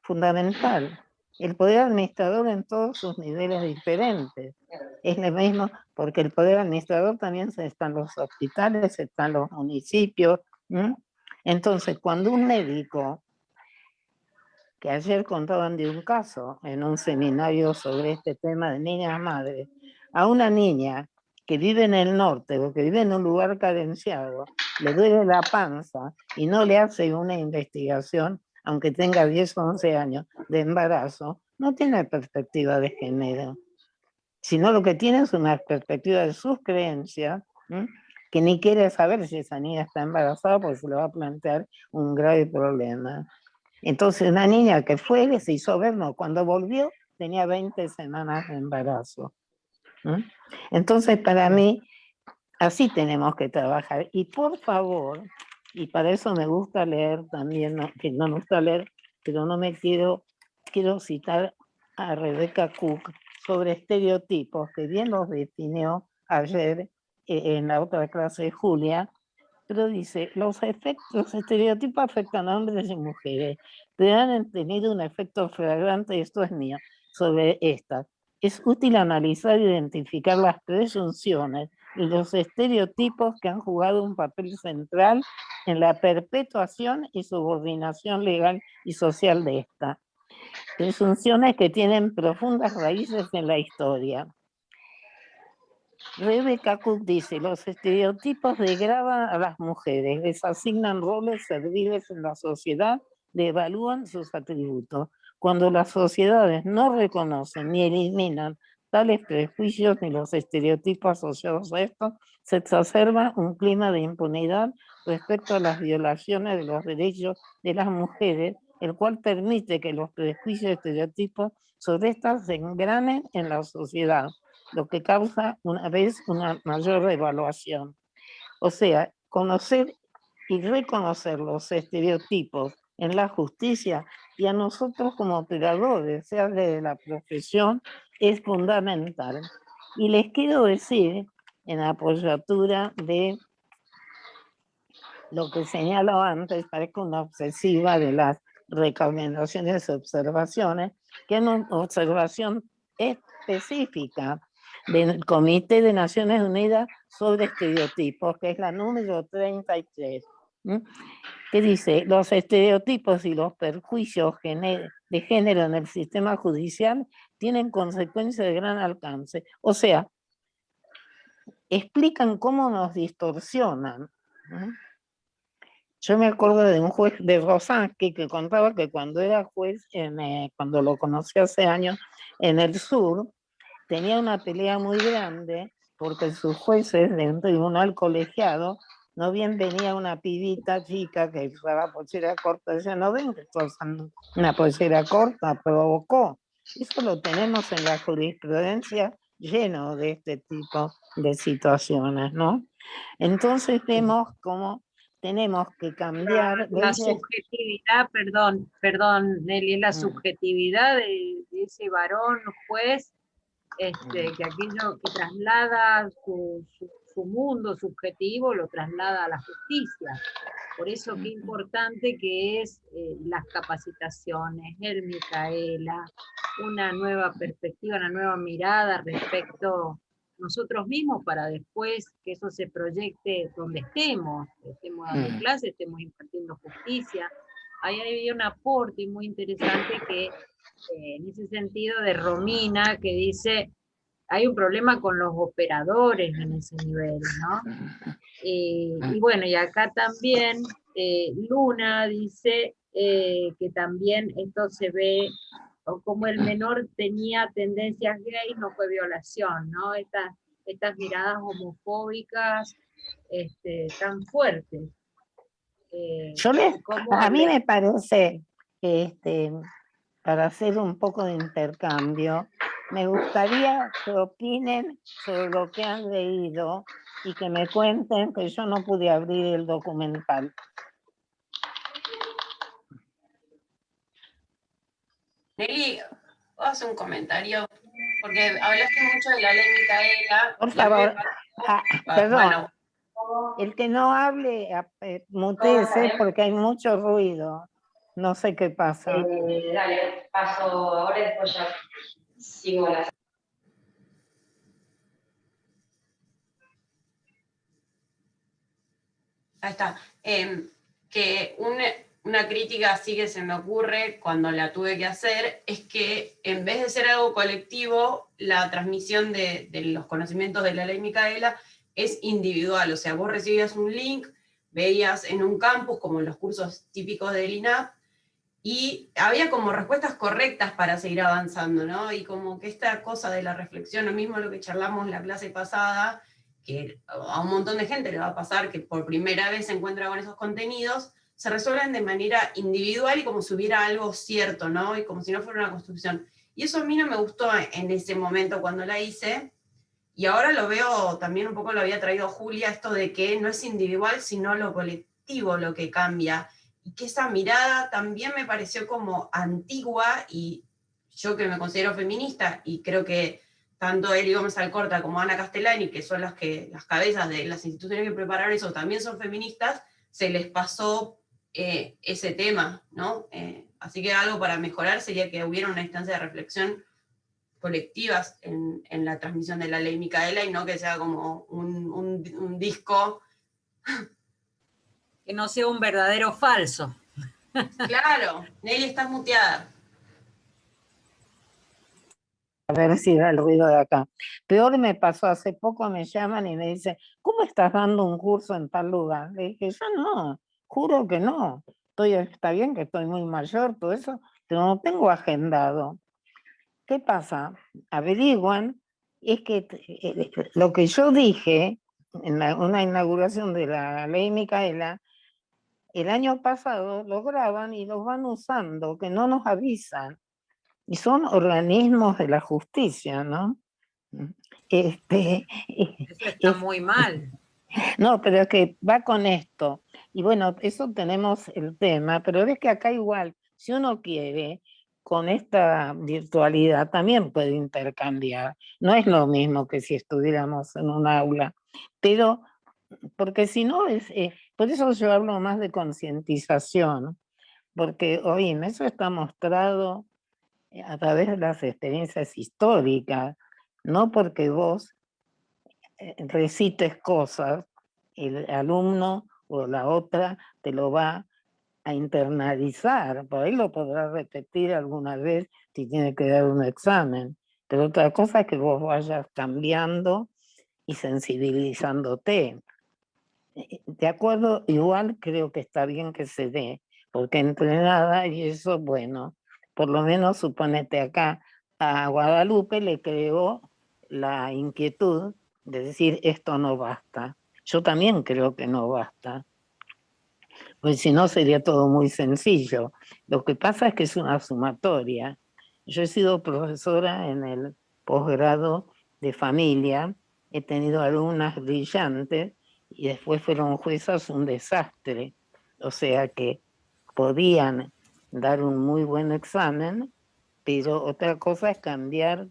Fundamental. El poder administrador en todos sus niveles diferentes. Es lo mismo porque el poder administrador también están los hospitales, están los municipios. Entonces, cuando un médico, que ayer contaban de un caso en un seminario sobre este tema de niñas madres, a una niña que vive en el norte o que vive en un lugar carenciado, le duele la panza y no le hace una investigación, aunque tenga 10 o 11 años de embarazo, no tiene perspectiva de género, sino lo que tiene es una perspectiva de sus creencias, que ni quiere saber si esa niña está embarazada porque se le va a plantear un grave problema. Entonces una niña que fue, se hizo ver, no, cuando volvió tenía 20 semanas de embarazo. Entonces para mí, así tenemos que trabajar. Y por favor, y para eso me gusta leer también, que no me gusta leer, pero no me quiero citar a Rebecca Cook sobre estereotipos, que bien los definió ayer en la otra clase de Julia, pero dice, los estereotipos afectan a hombres y mujeres, pero han tenido un efecto flagrante, y esto es mío, sobre estas. Es útil analizar e identificar las presunciones y los estereotipos que han jugado un papel central en la perpetuación y subordinación legal y social de esta. Presunciones que tienen profundas raíces en la historia. Rebecca Cook dice, los estereotipos degradan a las mujeres, les asignan roles serviles en la sociedad, devalúan sus atributos. Cuando las sociedades no reconocen ni eliminan tales prejuicios ni los estereotipos asociados a estos, se exacerba un clima de impunidad respecto a las violaciones de los derechos de las mujeres, el cual permite que los prejuicios y estereotipos sobre estas se engranen en la sociedad, lo que causa una vez una mayor evaluación. O sea, conocer y reconocer los estereotipos en la justicia y a nosotros como operadores, sea de la profesión, es fundamental. Y les quiero decir, en apoyatura de lo que señalo antes, parezco una obsesiva de las recomendaciones y observaciones, que es una observación específica del Comité de Naciones Unidas sobre Estereotipos, que es la número 33, que dice, los estereotipos y los perjuicios de género en el sistema judicial tienen consecuencias de gran alcance. O sea, explican cómo nos distorsionan. Yo me acuerdo de un juez de Rosansky que contaba que cuando era juez, cuando lo conocí hace años, en el sur, tenía una pelea muy grande porque sus jueces de un tribunal colegiado, no bien venía una pibita chica que usaba pollera corta, decía, no ven que está usando una pollera corta, provocó. Eso lo tenemos en la jurisprudencia lleno de este tipo de situaciones, ¿no? Entonces vemos cómo tenemos que cambiar. La subjetividad, perdón, Nelly, la subjetividad de ese varón juez, que aquello que traslada su mundo subjetivo lo traslada a la justicia. Por eso qué importante que es las capacitaciones, el Micaela, una nueva perspectiva, una nueva mirada respecto nosotros mismos para después que eso se proyecte donde estemos dando clases, estemos impartiendo justicia. Ahí había un aporte muy interesante que en ese sentido de Romina, que dice, hay un problema con los operadores en ese nivel, ¿no? Y bueno, y acá también Luna dice que también esto se ve, o como el menor tenía tendencias gay, no fue violación, ¿no? Estas miradas homofóbicas tan fuertes. A mí me parece que para hacer un poco de intercambio, me gustaría que opinen sobre lo que han leído y que me cuenten, que yo no pude abrir el documental. Nelly, haz un comentario, porque hablaste mucho de la ley Micaela. Por favor, perdón, bueno. El que no hable, mutéese porque hay mucho ruido. No sé qué pasa. Dale, paso ahora y después ya sigo la... Ahí está. Que una crítica así que se me ocurre cuando la tuve que hacer es que en vez de ser algo colectivo, la transmisión de los conocimientos de la ley Micaela es individual. O sea, vos recibías un link, veías en un campus, como en los cursos típicos del INAP, y había como respuestas correctas para seguir avanzando, ¿no? Y como que esta cosa de la reflexión, lo mismo lo que charlamos en la clase pasada, que a un montón de gente le va a pasar que por primera vez se encuentra con esos contenidos, se resuelven de manera individual y como si hubiera algo cierto, ¿no? Y como si no fuera una construcción. Y eso a mí no me gustó en ese momento cuando la hice, y ahora lo veo, también un poco lo había traído Julia, esto de que no es individual, sino lo colectivo lo que cambia, y que esa mirada también me pareció como antigua, y yo que me considero feminista, y creo que tanto Eli Gómez Alcorta como Ana Castellani, que son las cabezas de las instituciones que prepararon eso, también son feministas, se les pasó ese tema, ¿no? Así que algo para mejorar sería que hubiera una instancia de reflexión colectivas en la transmisión de la ley Micaela, y no que sea como un disco. Que no sea un verdadero falso. Claro, Nelly, estás muteada. A ver si da el ruido de acá. Peor me pasó, hace poco me llaman y me dicen, ¿cómo estás dando un curso en tal lugar? Le dije, yo no, juro que no. Está bien que estoy muy mayor, todo eso, pero no tengo agendado. ¿Qué pasa? Averiguan, es que lo que yo dije en una inauguración de la ley Micaela, el año pasado lo graban y los van usando, que no nos avisan. Y son organismos de la justicia, ¿no? Eso está muy mal. No, pero es que va con esto. Y bueno, eso tenemos el tema, pero es que acá igual, si uno quiere, con esta virtualidad también puede intercambiar. No es lo mismo que si estuviéramos en un aula, pero porque si no, por eso yo hablo más de concientización, porque, oye, eso está mostrado a través de las experiencias históricas, no porque vos recites cosas, el alumno o la otra te lo va a internalizar, por ahí lo podrá repetir alguna vez si tiene que dar un examen, pero otra cosa es que vos vayas cambiando y sensibilizándote. De acuerdo, igual creo que está bien que se dé, porque entre nada, y eso, bueno, por lo menos suponete acá, a Guadalupe le creó la inquietud de decir esto no basta. Yo también creo que no basta, pues si no sería todo muy sencillo. Lo que pasa es que es una sumatoria. Yo he sido profesora en el posgrado de familia, he tenido alumnas brillantes y después fueron juezas un desastre. O sea que podían dar un muy buen examen, pero otra cosa es cambiar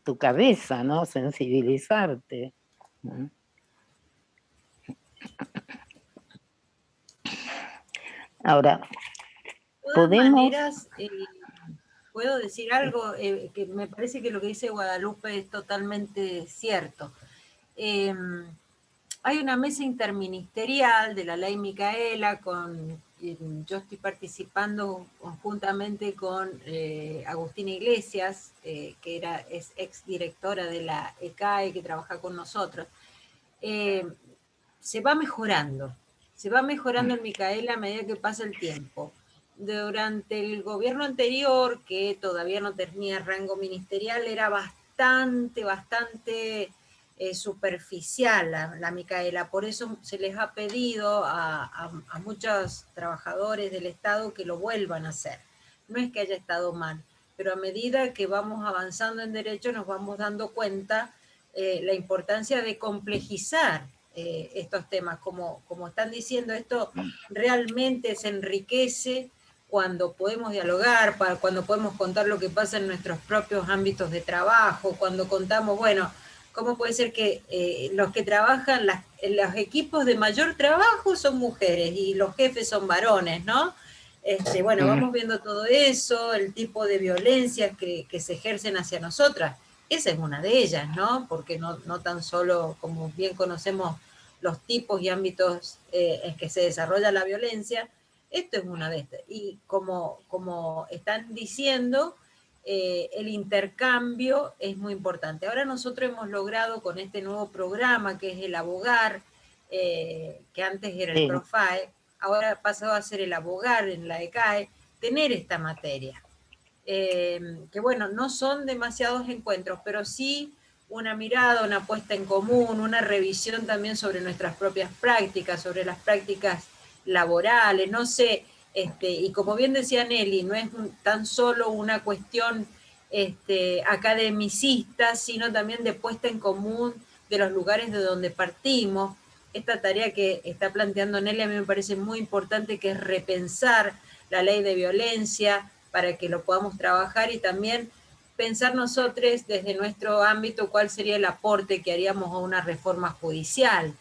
tu cabeza, ¿no? Sensibilizarte. Ahora, De todas podemos... maneras, puedo decir algo que me parece que lo que dice Guadalupe es totalmente cierto. Hay una mesa interministerial de la ley Micaela, yo estoy participando conjuntamente con Agustina Iglesias, que es exdirectora de la ECAE, que trabaja con nosotros. Se va mejorando el Micaela a medida que pasa el tiempo. Durante el gobierno anterior, que todavía no tenía rango ministerial, era bastante superficial la Micaela. Por eso se les ha pedido a muchos trabajadores del Estado que lo vuelvan a hacer. No es que haya estado mal, pero a medida que vamos avanzando en derecho nos vamos dando cuenta la importancia de complejizar estos temas. Como están diciendo, esto realmente se enriquece cuando podemos dialogar, cuando podemos contar lo que pasa en nuestros propios ámbitos de trabajo, cuando contamos, bueno, ¿cómo puede ser que los que trabajan, los equipos de mayor trabajo son mujeres y los jefes son varones, ¿no? Bueno, vamos viendo todo eso, el tipo de violencias que se ejercen hacia nosotras. Esa es una de ellas, ¿no? Porque no tan solo, como bien conocemos, los tipos y ámbitos en que se desarrolla la violencia, esto es una de estas. Y como están diciendo, el intercambio es muy importante. Ahora nosotros hemos logrado con este nuevo programa, que es el Abogar, que antes era el Profae, ahora ha pasado a ser el Abogar en la ECAE, tener esta materia. Que bueno, no son demasiados encuentros, pero sí una mirada, una puesta en común, una revisión también sobre nuestras propias prácticas, sobre las prácticas laborales, no sé, y como bien decía Nelly, no es tan solo una cuestión academicista, sino también de puesta en común de los lugares de donde partimos. Esta tarea que está planteando Nelly a mí me parece muy importante, que es repensar la ley de violencia para que lo podamos trabajar y también pensar nosotros desde nuestro ámbito cuál sería el aporte que haríamos a una reforma judicial.